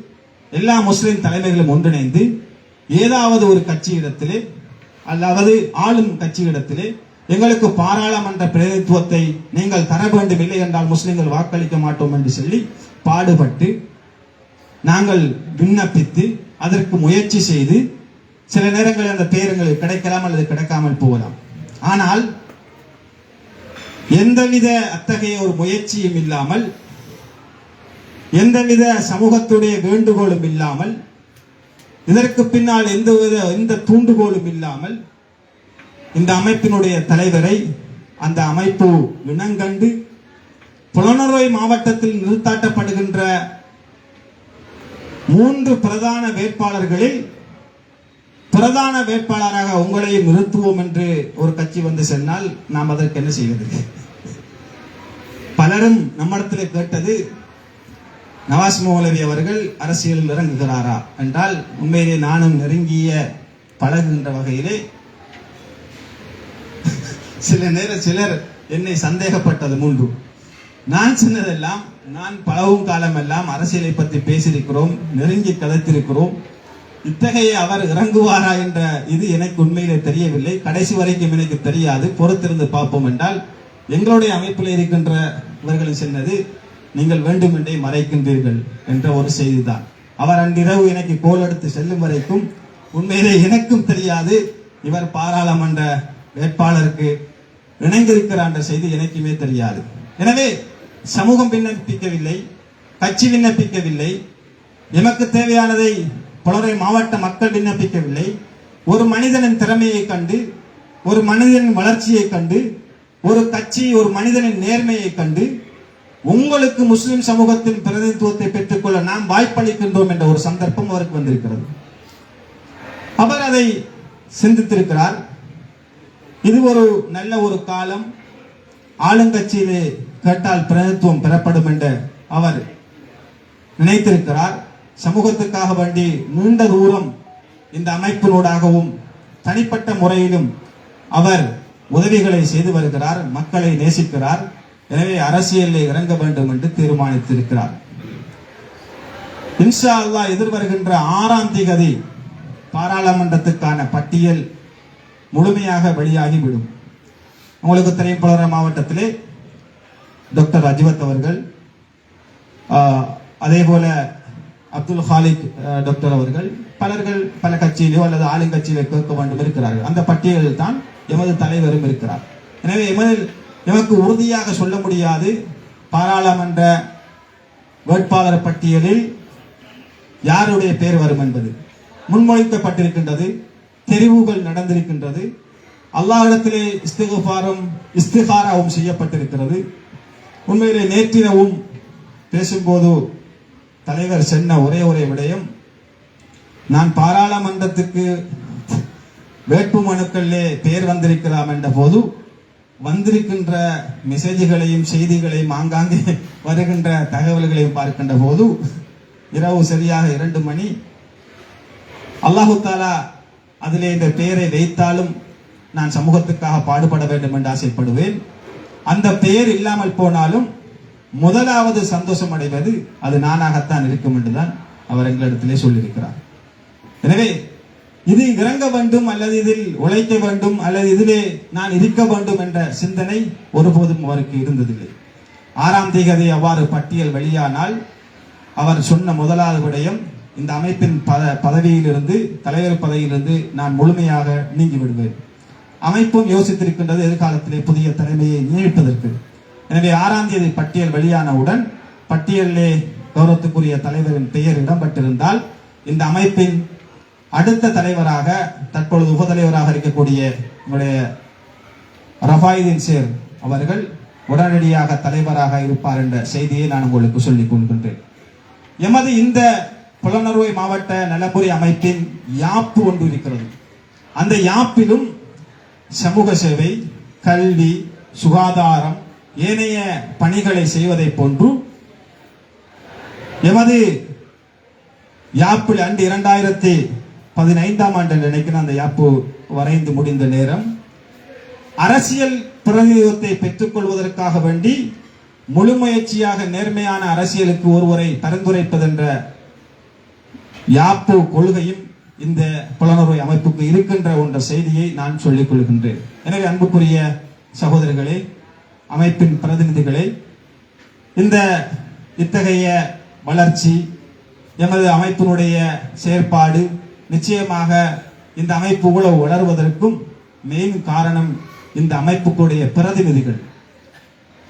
எல்லா முஸ்லிம் தலைமைகளும் ஒன்றிணைந்து ஏதாவது ஒரு கட்சியிடத்திலே அதாவது ஆளும் கட்சியிடத்திலே எங்களுக்கு பாராளுமன்ற பிரதிநிதித்துவத்தை நீங்கள் தர வேண்டும், இல்லை என்றால் முஸ்லிம்கள் வாக்களிக்க மாட்டோம் என்று சொல்லி பாடுபட்டு நாங்கள் விண்ணப்பித்து அதற்கு முயற்சி செய்து சில நேரங்களில் அந்த பேருங்களுக்கு கிடைக்கலாம் அல்லது கிடைக்காமல் போகலாம். ஆனால் எந்தவித அத்தகைய ஒரு முயற்சியும் இல்லாமல், எந்தவித சமூகத்துடைய வேண்டுகோளும் இல்லாமல், இதற்கு பின்னால் எந்த தூண்டுகோலும் இல்லாமல் இந்த அமைப்பினுடைய தலைவரை அந்த அமைப்பு இனங்கண்டு புலனறுவை மாவட்டத்தில் நிறுத்தாட்டப்படுகின்ற 3 பிரதான வேட்பாளர்களில் பிரதான வேட்பாளராக உங்களையும் நிறுத்துவோம் என்று ஒரு கட்சி வந்து சொன்னால் நாம் அதற்கு என்ன செய்வது? பலரும் நம்மிடத்தில் கேட்டது, நவாஸ் மௌலவி அவர்கள் அரசியலில் இறங்குகிறாரா என்றால், உண்மையிலே நானும் நெருங்கிய பழகுகின்ற வகையிலே சிலர் என்னை சந்தேகப்பட்டது உண்டு. நான் சொன்னதெல்லாம், நான் பழகும் காலம் எல்லாம் அரசியலை பற்றி பேசியிருக்கிறோம், நெருங்கி கதைத்திருக்கிறோம். இத்தகைய அவர் இறங்குவாரா என்ற இது எனக்கு உண்மையிலே தெரியவில்லை. கடைசி வரைக்கும் எனக்கு தெரியாது. பொறுத்திருந்து பார்ப்போம் என்றால், எங்களுடைய அமைப்பில் இருக்கின்ற இவர்கள் சொன்னது, நீங்கள் வேண்டுமென்றே மறைக்கின்றீர்கள் என்ற ஒரு செய்திதான். அவர் அன்றிரவு எனக்கு கோல் எடுத்து செல்லும் வரைக்கும் உண்மையிலே எனக்கும் தெரியாது இவர் பாராளுமன்ற வேட்பாளருக்கு இணைந்திருக்கிறார் என்ற செய்தி எனக்குமே தெரியாது. எனவே சமூகம் விண்ணப்பிக்கவில்லை, கட்சி விண்ணப்பிக்கவில்லை, எமக்கு தேவையானதை புலனறுவை மாவட்ட மக்கள் விண்ணப்பிக்கவில்லை. ஒரு மனிதனின் திறமையை கண்டு, ஒரு மனிதனின் வளர்ச்சியை கண்டு, ஒரு கட்சி ஒரு மனிதனின் நேர்மையை கண்டு உங்களுக்கு முஸ்லிம் சமூகத்தின் பிரதிநிதித்துவத்தை பெற்றுக்கொள்ள நாம் வாய்ப்பளிக்கின்றோம் என்ற ஒரு சந்தர்ப்பம் அவருக்கு வந்திருக்கிறது. அவர் அதை சிந்தித்திருக்கிறார். இது ஒரு நல்ல ஒரு காலம், ஆளுங்கட்சியிலே கேட்டால் பிரதிநிதித்துவம் பெறப்படும் என்று அவர் நினைத்திருக்கிறார். சமூகத்துக்காக வேண்டி நீண்ட தூரம் இந்த அமைப்பினூடாகவும் தனிப்பட்ட முறையிலும் அவர் உதவிகளை செய்து வருகிறார், மக்களை நேசிக்கிறார். எனவே அரசியலில் இறங்க வேண்டும் என்று தீர்மானித்திருக்கிறார். இன்ஷா அல்லாஹ் எதிர்வருகின்ற 6ஆம் தேதி பாராளுமன்றத்துக்கான பட்டியல் முழுமையாக வெளியாகிவிடும். உங்களுக்கு தெரியும், புலனறுவை மாவட்டத்திலே டாக்டர் அஜ்வத் அவர்கள், அதே போல அப்துல் ஹாலிக் டாக்டர் அவர்கள் பலர்கள் பல கட்சியிலோ அல்லது ஆளுங்கட்சியிலோ கேட்க வேண்டும் இருக்கிறார்கள். அந்த பட்டியலில் தான் எமது தலைவரும் இருக்கிறார். எனவே எமக்கு உறுதியாக சொல்ல முடியாது பாராளுமன்ற வேட்பாளர் பட்டியலில் யாருடைய பெயர் வரும் என்பது. முன்மொழிக்கப்பட்டிருக்கின்றது, தெரிவுகள் நடந்திருக்கின்றது, அல்லாஹ்விடத்திலே இஸ்திகாராவும் செய்யப்பட்டிருக்கிறது. உண்மையிலே நேற்றிரவும் பேசும்போது தலைவர் சொன்ன ஒரே விடயம், நான் பாராளுமன்றத்துக்கு வேட்பு மனுக்களிலே பெயர் வந்திருக்கலாம் என்ற போது வந்திருக்கின்ற மெசேஜ்களையும் செய்திகளையும் ஆங்காங்கே வருகின்ற தகவல்களையும் பார்க்கின்ற போது இரவு சரியாக 2 மணி. அல்லாஹு தாலா அதிலே இந்த பெயரை வைத்தாலும் நான் சமூகத்துக்காக பாடுபட வேண்டும் என்று ஆசைப்படுவேன். அந்த பெயர் இல்லாமல் போனாலும் முதலாவது சந்தோஷம் அடைவது அது நானாகத்தான் இருக்கும் என்றுதான் அவர் எங்களிடத்திலே சொல்லியிருக்கிறார். எனவே இது இறங்க வேண்டும் அல்லது இதில் உழைக்க வேண்டும் அல்லது இதிலே நான் இருக்க வேண்டும் என்ற சிந்தனை ஒருபோதும் அவருக்கு இருந்ததில்லை. 6ஆம் தேதி அவ்வாறு பட்டியல் வெளியானால் அவர் சொன்ன முதலாவது விடயம், இந்த அமைப்பின் பதவியிலிருந்து தலைவர் பதவியிலிருந்து நான் முழுமையாக நீங்கி விடுவேன். அமைப்பும் யோசித்திருக்கின்றது எதிர்காலத்திலே புதிய தலைமையை நியமிப்பதற்கு. எனவே 6ஆம் தேதி பட்டியல் வெளியானவுடன் பட்டியலிலே கௌரவத்துக்குரிய தலைவரின் பெயர் இடம்பெற்றிருந்தால் இந்த அமைப்பின் அடுத்த தலைவராக தற்பொழுது உபதலைவராக இருக்கக்கூடிய நம்முடைய ரஃபாயிதீன் சேர் அவர்கள் உடனடியாக தலைவராக இருப்பார் என்ற செய்தியை நான் உங்களுக்கு சொல்லிக் கொள்கின்றேன். எமது இந்த புலனறுவை மாவட்ட நலம்புரி அமைப்பின் யாப்பு ஒன்று இருக்கிறது. அந்த யாப்பிலும் சமூக சேவை, கல்வி, சுகாதாரம், ஏனைய பணிகளை செய்வதை போன்று எமது யாப்பில் ஆண்டு 2015ஆம் ஆண்டு நினைக்கிறேன் அந்த யாப்பு வரைந்து முடிந்த நேரம் அரசியல் பிரதிநிதித்துவத்தை பெற்றுக் கொள்வதற்காக வேண்டி முழு முயற்சியாக நேர்மையான அரசியலுக்கு ஒருவரை பரிந்துரைப்பதென்ற யாப்பு கொள்கையும் இந்த புலனறுவை அமைப்புக்கு இருக்கின்ற என்ற செய்தியை நான் சொல்லிக் கொள்கின்றேன். எனவே அன்புக்குரிய சகோதரர்களே, அமைப்பின் பிரதிநிதிகளே, இந்த இத்தகைய வளர்ச்சி எமது அமைப்பினுடைய செயற்பாடு நிச்சயமாக இந்த அமைப்பு உழவு வளர்வதற்கும் மெயின் காரணம் இந்த அமைப்புக்குடைய பிரதிநிதிகள்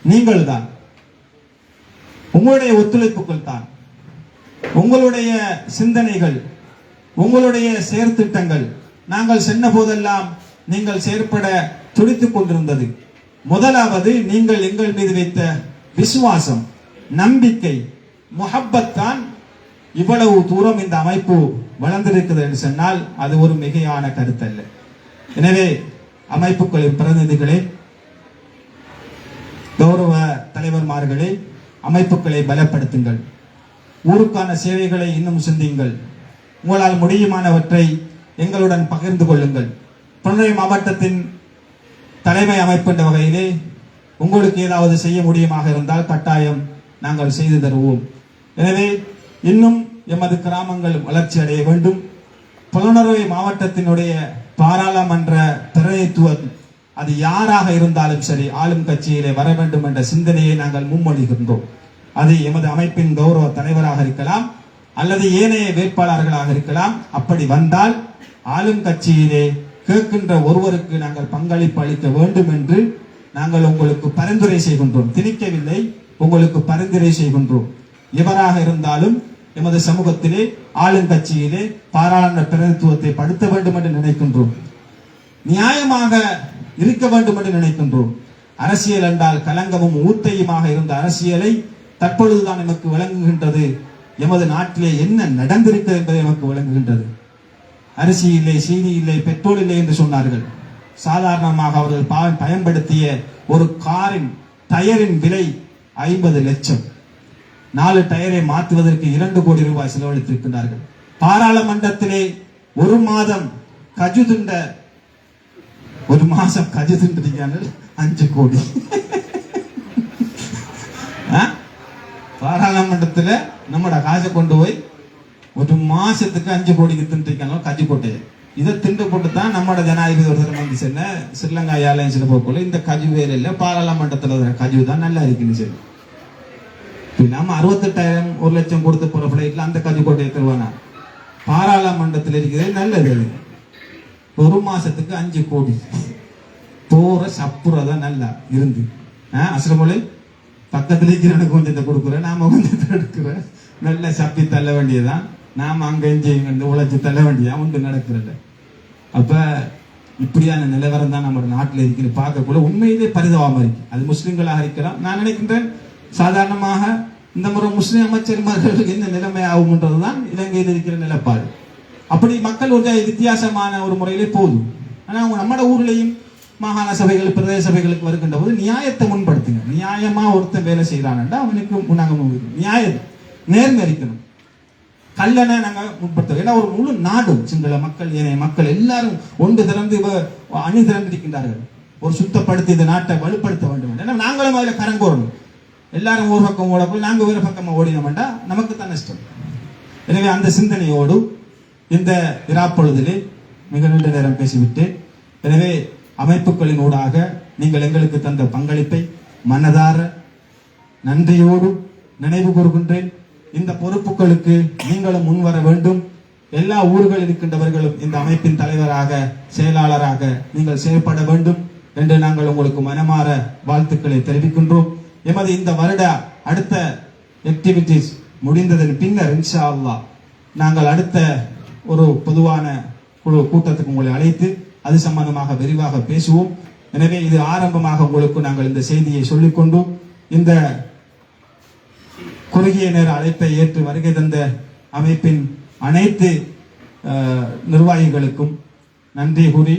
நீங்கள் தான். உங்களுடைய ஒத்துழைப்புகள் தான், உங்களுடைய சிந்தனைகள், உங்களுடைய செயற்திட்டங்கள் நாங்கள் சென்ற போதெல்லாம் நீங்கள் செயற்பட துடித்துக் கொண்டிருந்தது. முதலாவது நீங்கள் எங்கள் மீது வைத்த விசுவாசம், நம்பிக்கை, முஹப்பத் தான் இவ்வளவு தூரம் இந்த அமைப்பு வளர்ந்திருக்கிறது என்று சொன்னால் அது ஒரு மிகையான கருத்தல்ல. எனவே அமைப்புகளின் பிரதிநிதிகளே, கௌரவ தலைவர்மார்களே, அமைப்புகளை பலப்படுத்துங்கள். ஊருக்கான சேவைகளை இன்னும் சிந்தியுங்கள். உங்களால் முடியுமானவற்றை எங்களுடன் பகிர்ந்து கொள்ளுங்கள். புலனறுவை மாவட்டத்தின் தலைமை அமைப்பு என்ற வகையிலே உங்களுக்கு ஏதாவது செய்ய முடியுமாக இருந்தால் கட்டாயம் நாங்கள் செய்து தருவோம். எனவே இன்னும் எமது கிராமங்கள் வளர்ச்சி அடைய வேண்டும். புலனறுவை மாவட்டத்தினுடைய பாராளுமன்ற பிரதிநிதித்துவம் அது யாராக இருந்தாலும் சரி ஆளும் கட்சியிலே வர வேண்டும் என்ற சிந்தனையை நாங்கள் முன்மொழிகின்றோம். அது எமது அமைப்பின் கௌரவ தலைவராக இருக்கலாம் அல்லது ஏனைய வேட்பாளர்களாக இருக்கலாம். அப்படி வந்தால் ஆளும் கட்சியிலே கேட்கின்ற ஒருவருக்கு நாங்கள் பங்களிப்பு அளிக்க வேண்டும் என்று நாங்கள் உங்களுக்கு பரிந்துரை செய்கின்றோம். திணிக்கவில்லை, உங்களுக்கு பரிந்துரை செய்கின்றோம். எவராக இருந்தாலும் எமது சமூகத்திலே ஆளுங்கட்சியிலே பாராளுமன்ற பிரதிநிதித்துவத்தை படுத்த வேண்டும் என்று நினைக்கின்றோம். நியாயமாக இருக்க வேண்டும் என்று நினைக்கின்றோம். அரசியல் என்றால் கலங்கமும் ஊத்தையுமாக இருந்த அரசியலை தற்பொழுதுதான் நமக்கு விளங்குகின்றது. எமது நாட்டிலே என்ன நடந்திருக்கிறது என்பதை நமக்கு விளங்குகின்றது. அரிசி இல்லை, சீனி இல்லை, பெட்ரோல் இல்லை என்று சொன்னார்கள். சாதாரணமாக அவர்கள் பயன்படுத்திய ஒரு காரின் டயரின் விலை 50 லட்சம். 4 டயரை மாற்றுவதற்கு 2 கோடி ரூபாய் செலவழித்திருக்கிறார்கள். பாராளுமன்றத்திலே ஒரு மாதம் கஜு துண்ட 5 கோடி. பாராளுமன்றத்தில் நம்மட காசை கொண்டு போய் ஒரு மாசத்துக்கு 5 கோடிக்கு தின்றிருக்காங்க கஜு கோட்டையை. இதை திண்டு போட்டு தான் நம்மட ஜனாதிபதி ஒருத்தர் வந்து சொன்ன ஸ்ரீலங்கா ஏர்லைன்ஸ்ல போக்குள்ள இந்த கஜு வேலை இல்லை, பாராளுமன்றத்தில் கஜு தான் நல்லா இருக்குன்னு சொல்லி. நம்ம 68,000 1 லட்சம் கொடுத்து போற பிளைட்ல அந்த கஜுக்கோட்டையை தருவானா? பாராளுமன்றத்தில் இருக்கிறது நல்லது. ஒரு மாசத்துக்கு 5 கோடி போற சப்புறதா நல்லா இருந்து அசரமொழி பக்கத்துல இருக்கிறவனுக்கு கொஞ்சத்தை கொடுக்குறேன், நாம கொஞ்சத்தை எடுக்கிறேன், நல்ல சப்பி தள்ள வேண்டியதான். நாம அங்க இங்க உழைச்சி தள்ள வேண்டியதான் ஒன்று நடக்கிறது. அப்ப இப்படியான நிலவரம் தான் நம்ம நாட்டில் இருக்கிறது. பார்க்கக்கூட உண்மையிலே பரிதாபமா இருக்கு. அது முஸ்லிம்களாக இருக்கலாம். நான் நினைக்கின்றேன் சாதாரணமாக இந்த முறை முஸ்லிம் அமைச்சர்மார்கள் என்ன நிலைமை ஆகும்ன்றதுதான் இலங்கையில் இருக்கிற நிலப்பாடு. அப்படி மக்கள் ஒரு வித்தியாசமான ஒரு முறையிலே போதும். ஆனா அவங்க நம்மட ஊர்லயும் மாகாண சபைகள் பிரதேச சபைகளுக்கு வருகின்ற போது நியாயத்தை முன்படுத்துங்க. நியாயமா ஒருத்தன் வேலை செய்யறான்டா அவனுக்கு நாங்க நியாயம் நேர்மை இருக்கணும். கல்லணை நாங்க முற்படுத்த. ஏன்னா ஒரு முழு நாடும் சிங்கள மக்கள் ஏனைய மக்கள் எல்லாரும் ஒன்று திறந்து அணி திறந்திருக்கின்றார்கள். ஒரு சுத்தப்படுத்தி இந்த நாட்டை வலுப்படுத்த வேண்டும். ஏன்னா நாங்களும் அதில் கரங்கோரணும். எல்லாரும் ஒரு பக்கம் ஓட போய் நாங்கள் வேறு பக்கமாக ஓடினோம்டா நமக்கு தான் நஷ்டம். எனவே அந்த சிந்தனையோடு இந்த இராப்பொழுதிலே மிக நீண்ட நேரம் பேசிவிட்டு, எனவே அமைப்புகளின் ஊடாக நீங்கள் எங்களுக்கு தந்த பங்களிப்பை மனதார நன்றியோடு நினைவு கூறுகின்றேன். இந்த பொறுப்புகளுக்கு நீங்களும் முன்வர வேண்டும். எல்லா ஊர்களில் இருக்கின்றவர்களும் இந்த அமைப்பின் தலைவராக செயலாளராக நீங்கள் செயல்பட வேண்டும் என்று நாங்கள் உங்களுக்கு மனமாற வாழ்த்துக்களை தெரிவிக்கின்றோம். எமது இந்த வருட அடுத்த ஆக்டிவிட்டிஸ் முடிந்ததன் பின்னர் இன்ஷா அல்லாஹ் நாங்கள் அடுத்த ஒரு பொதுவான குழு கூட்டத்துக்கு உங்களை அழைத்து அது சம்பந்தமாக விரிவாக பேசுவோம். எனவே இது ஆரம்பமாக உங்களுக்கு நாங்கள் இந்த செய்தியை சொல்லிக்கொண்டு இந்த குறுகிய நேர அழைப்பை ஏற்று வருகை தந்த அமைப்பின் அனைத்து நிர்வாகிகளுக்கும் நன்றி கூறி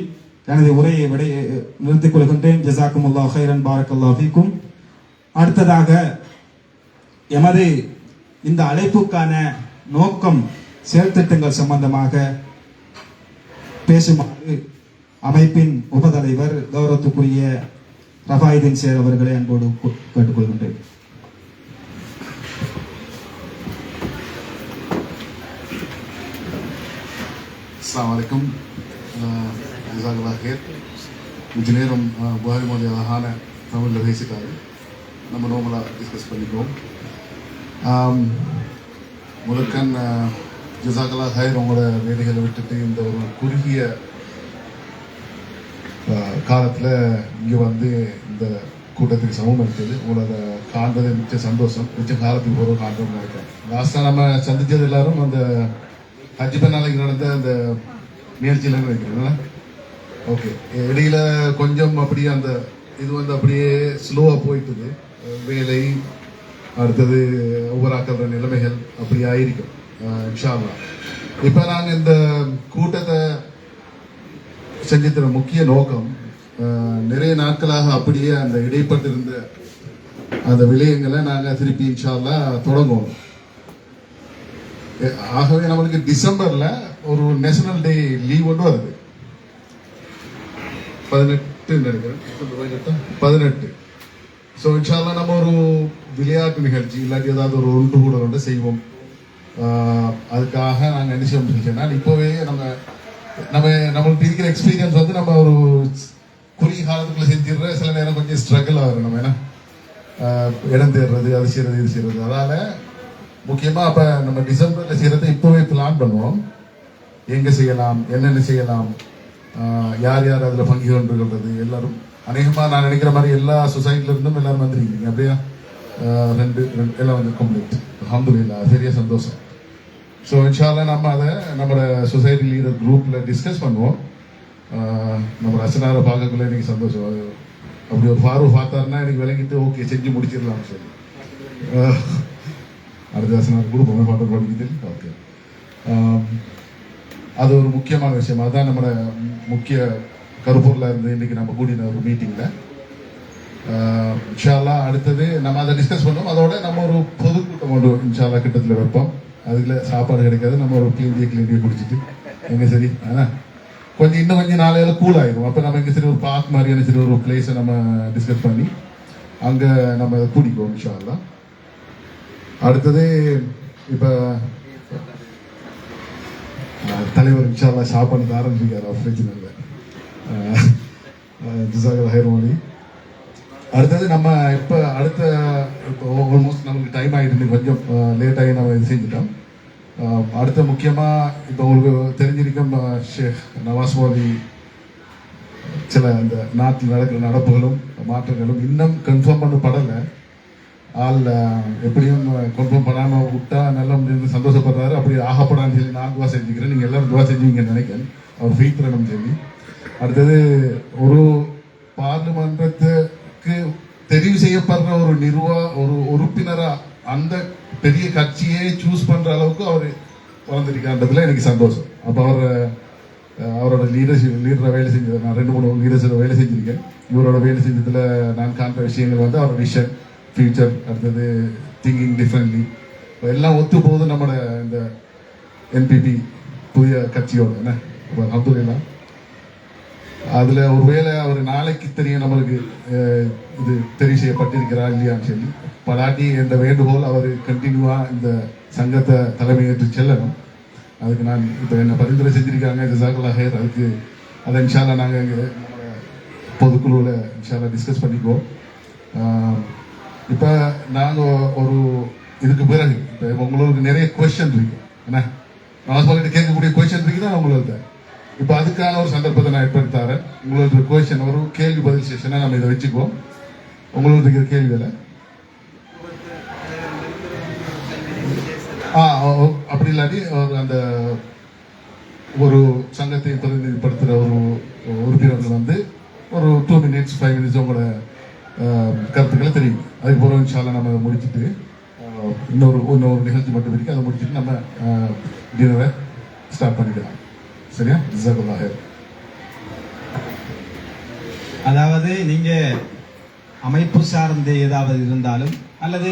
எனது உரையை நிறுத்திக் கொள்கின்றேன். ஜஸாக்குமுல்லாஹ் கைரன், பாரக்கல்லாஹு ஃபீக்கும். அடுத்ததாக எமது இந்த அழைப்புக்கான நோக்கம் செயல்திட்டங்கள் சம்பந்தமாக பேசுமாறு அமைப்பின் உபதலைவர் கௌரவத்துக்குரிய ரஃபாயுதீன் சேர் அவர்களை அன்போடு கேட்டுக்கொள்கின்றேன். அஸ்ஸலாமு அலைக்கும். ஜஸாக்கல்லாஹ் ஹைர். கொஞ்ச நேரம் புகாரி மொழி அழகான தமிழில் பேசிட்டாரு. நம்ம நார்மலாக டிஸ்கஸ் பண்ணிக்குவோம். முதற்கண் ஜஸாக்கல்லாஹ் ஹைர், உங்களோட வேலைகளை விட்டுட்டு இந்த ஒரு குறுகிய காலத்தில் இங்கே வந்து இந்த கூட்டத்துக்கு சமம் இருக்குது. உங்களோட காண்றது மிச்ச சந்தோஷம். மிச்ச காலத்துக்கு போகிற காண்றது நினைக்கிறேன். லாஸ்ட்டாக நம்ம சந்தித்தது எல்லாரும் அந்த ஹஜ் நாளைக்கு நடந்த அந்த முயற்சியில் நினைக்கிறேன். ஓகே, இடையில கொஞ்சம் அப்படியே அந்த இது வந்து அப்படியே ஸ்லோவாக போயிட்டுது. வேலை அடுத்தது ஒவ்வொரு ஆக்கிற நிலைமைகள் அப்படி ஆயிருக்கும் இன்ஷா அல்லாஹ். இப்போ நாங்கள் இந்த கூட்டத்தை செஞ்சிருக்கிற முக்கிய நோக்கம் நிறைய நாட்களாக அப்படியே அந்த இடைப்பட்டிருந்த அந்த விடயங்களை நாங்கள் திருப்பி இன்ஷா அல்லாஹ் தொடங்குவோம். ஆகவே நம்மளுக்கு டிசம்பர்ல ஒரு நேஷனல் டே லீவ் ஒன்று வருது. 18 நினைக்கிறேன், 18. ஸோ இன்ஷால்லா நம்ம ஒரு விளையாட்டு நிகழ்ச்சி இல்லாட்டி ஏதாவது ஒரு ஒன்று கூட ஒன்று செய்வோம். அதுக்காக நாங்கள் என்ன செய்வோம்னா இப்போவே நம்மளுக்கு இருக்கிற எக்ஸ்பீரியன்ஸ் வந்து நம்ம ஒரு குறுகிய காலத்துக்குள்ள செஞ்சிடுற சில நேரம் கொஞ்சம் ஸ்ட்ரகிள் ஆகும். நம்ம ஏன்னா இடம் தேடுறது, அது செய்யறது, இது செய்யறது. அதனால முக்கியமாக அப்போ நம்ம டிசம்பரில் செய்யறதை இப்போவே பிளான் பண்ணுவோம். எங்கே செய்யலாம், என்னென்ன செய்யலாம், யார் யார் அதில் பங்கு கொண்டுகிறது. எல்லாரும் அநேகமாக நான் நினைக்கிற மாதிரி எல்லா சொசைட்டில இருந்தும் எல்லாரும் வந்துருக்கீங்க. அப்படியா ரெண்டு எல்லாம் வந்து கம்ப்ளீட். அல்ஹம்துலில்லாஹ், பெரிய சந்தோஷம். ஸோ இன்ஷால்லா நம்ம அதை நம்மளோட சொசைட்டி லீடர் குரூப்பில் டிஸ்கஸ் பண்ணுவோம். நம்ம ரசனாரை பார்க்கக்குள்ள எனக்கு சந்தோஷம். அப்படி ஒரு பார்த்தாருன்னா எனக்கு விளங்கிட்டு ஓகே செஞ்சு முடிச்சிடலாம்னு சொல்லி அடுத்த ரசனார் கொடுப்போம் பாட்டு படிக்கிட்டு. ஓகே, அது ஒரு முக்கியமான விஷயம். அதுதான் நம்மளோட முக்கிய கருப்பூரில் இருந்து இன்னைக்கு நம்ம கூடின ஒரு மீட்டிங்கில் இன்ஷால்லா. அடுத்தது நம்ம அதை டிஸ்கஸ் பண்ணுவோம். அதோட நம்ம ஒரு பொதுக்கூட்டம் ஒன்று இன்ஷால்லா கிட்டத்தில் வைப்போம். அதுல சாப்பாடு கிடைக்காது, நம்ம ஒரு கிளீண்டியை குடிச்சிட்டு எங்க சரி இன்னும் கொஞ்சம் நாளையில கூல் ஆயிடும். அப்போ நம்ம எங்க சரி ஒரு பார்க் மாதிரியான சரி ஒரு பிளேஸை நம்ம டிஸ்கஸ் பண்ணி அங்கே நம்ம கூடிக்குவோம் இன்ஷால்லா. அடுத்தது இப்போ தலைவர் இன்ஷால்லா சாப்பாடு ஆரம்பிச்சிருக்காரு. பிரச்சனை இல்லை. ஜஸாக்கல்லாஹ் ஹைர் மோலி. அடுத்தது நம்ம இப்போ அடுத்த இப்போ ஆல்மோஸ்ட் நமக்கு டைம் ஆகிட்டு கொஞ்சம் லேட் ஆகி நம்ம இது செஞ்சுட்டோம். அடுத்த முக்கியமாக இப்போ உங்களுக்கு தெரிஞ்சிருக்கும் ஷேக் நவாஸ் மோடி சில இந்த நாட்டில் நடக்கிற நடப்புகளும் மாற்றங்களும் இன்னும் கன்ஃபார்ம் பண்ணப்படலை. ஆள் எப்படியும் கன்ஃபார்ம் பண்ணாமல் விட்டா நல்லா முடிஞ்சு சந்தோஷப்படுறாரு. அப்படி ஆகப்படான்னு சொல்லி நான் துவா செஞ்சுக்கிறேன். நீங்கள் எல்லாரும் துவா செஞ்சீங்கன்னு நினைக்கிறேன். அவர் ஃபீல் பண்ணணும் சொல்லி. அடுத்தது ஒரு பார்லிமெண்ட்டுக்கு தெரிவு செய்யப்படுற ஒரு உறுப்பினராக அந்த பெரிய கட்சியை சூஸ் பண்ணுற அளவுக்கு அவர் வளர்ந்துருக்கான்றதுல எனக்கு சந்தோஷம். அப்போ அவரோட லீடரை வேலை செஞ்சது நான் 2-3 லீடர்ஸோட வேலை செஞ்சுருக்கேன். இவரோட வேலை செஞ்சதில் நான் காண்ற விஷயங்கள் வந்து அவரோட விஷன், ஃபியூச்சர், அடுத்தது திங்கிங் டிஃப்ரெண்ட்லி எல்லாம் ஒத்து போகுது நம்மளோட இந்த என்பிபி புதிய கட்சியோட என்ன அப்துல்லா. அதில் ஒருவேளை அவர் நாளைக்கு தெரியும் நம்மளுக்கு இது தெரிவு செய்யப்பட்டிருக்கிறா இல்லையான்னு சொல்லி படாட்டி என்ற வேண்டுகோள் அவர் கண்டினியூவாக இந்த சங்கத்தை தலைமையேற்று செல்லணும். அதுக்கு நான் இப்போ என்ன பரிந்துரை செஞ்சுருக்காங்க ஜஸாக்கல்லாஹ் ஹைர். அதுக்கு அதை இன்ஷால்லா நாங்கள் இங்கே நம்மளோட பொதுக்குழுவில் இன்ஷால்லா டிஸ்கஸ் பண்ணிக்குவோம். இப்போ நாங்கள் ஒரு இதுக்கு பிறகு இப்போ உங்களுக்கு நிறைய கொஸ்டின் இருக்கு என்ன நான் சொல்லிட்டு கேட்கக்கூடிய கொஸ்டின் இருக்கு தான் உங்கள்கிட்ட. இப்போ அதுக்கான ஒரு சந்தர்ப்பத்தை நான் ஏற்படுத்தாரேன். உங்களுக்கு கொஸ்டின் ஒரு கேள்வி பதில் செஷனாக நம்ம இதை வச்சுக்குவோம். உங்களுக்கு இருக்கிற கேள்வியில அப்படி இல்லாட்டி அந்த ஒரு சங்கத்தை பிரதிநிதிப்படுத்துகிற ஒரு உறுப்பினர்கள் வந்து ஒரு 2 minutes 5 minutes உங்களோட கருத்துக்களை தெரியும். அதுக்கு போகிற இன்ஷால்லா நம்ம அதை முடிச்சுட்டு இன்னொரு நிகழ்ச்சி மட்டும் இருக்கு. அதை முடிச்சுட்டு நம்ம டின்னரை ஸ்டார்ட் பண்ணிக்கலாம். சரியா? ஜஸாக்கல்லாஹ் ஹைர். அதாவது நீங்க அமைப்பு சார்ந்து ஏதாவது இருந்தாலும் அல்லது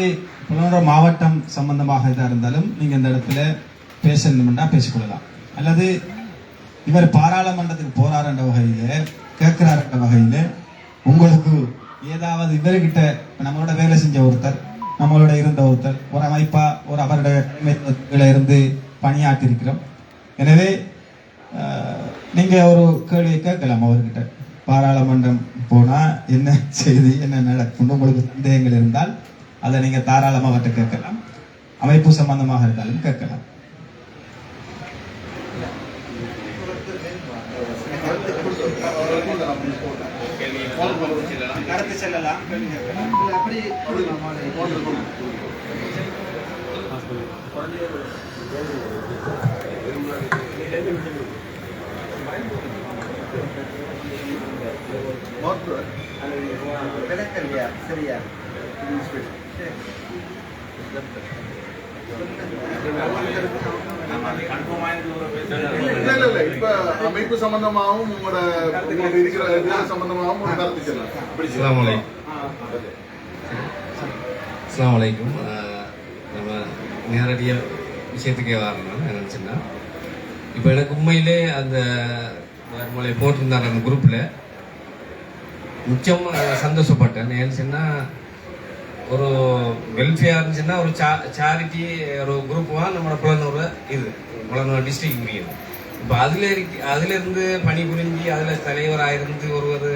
மாவட்டம் சம்பந்தமாக எதாக இருந்தாலும் நீங்க இந்த இடத்துல பேசணும்னா பேசிக்கொள்ளலாம். அல்லது இவர் பாராளுமன்றத்துக்கு போறாருன்ற வகையில கேட்கிறாருன்ற வகையில உங்களுக்கு ஏதாவது இவர்கிட்ட நம்மளோட வேலை செஞ்ச ஒருத்தர், நம்மளோட இருந்த ஒருத்தர், ஒரு அமைப்பா ஒரு அவருடைய இருந்து பணியாற்றி இருக்கிறோம். எனவே நீங்க ஒரு கேள்வியை கேட்கலாம் அவர்கிட்ட. பாராளுமன்றம் போனா என்ன செய்தி, என்ன நடக்கும், உங்களுக்கு சந்தேகங்கள் இருந்தால் அதை நீங்க தாராளமாக அவர்கிட்ட கேட்கலாம். அமைப்பு சம்பந்தமாக இருந்தாலும் கேட்கலாம். கருத்து செல்லலாம். சரியா இப்ப அமைப்பு சம்பந்தமாகவும் உங்களோட இருக்கிற சம்பந்தமாகவும் ஒரு கருத்து சொல்லலாம். அஸ்ஸலாமு அலைக்கும். நம்ம நேரடியாக விஷயத்துக்கே வரணும் நினைச்சுன்னா, இப்போ எனக்கு உண்மையிலே அந்த நம்மளை போட்டிருந்தாங்க அந்த குரூப்பில் முக்கியமாக சந்தோஷப்பட்டேன். ஏன்னு சொன்னால் ஒரு வெல்ஃபேர் இருந்துச்சுன்னா ஒரு சேரிட்டி ஒரு குரூப்புவாக நம்மளோட புலனூர் டிஸ்ட்ரிக்ட் முடியும். இப்போ அதிலிருந்து பணி புரிஞ்சு அதில் தலைவராக இருந்து ஒரு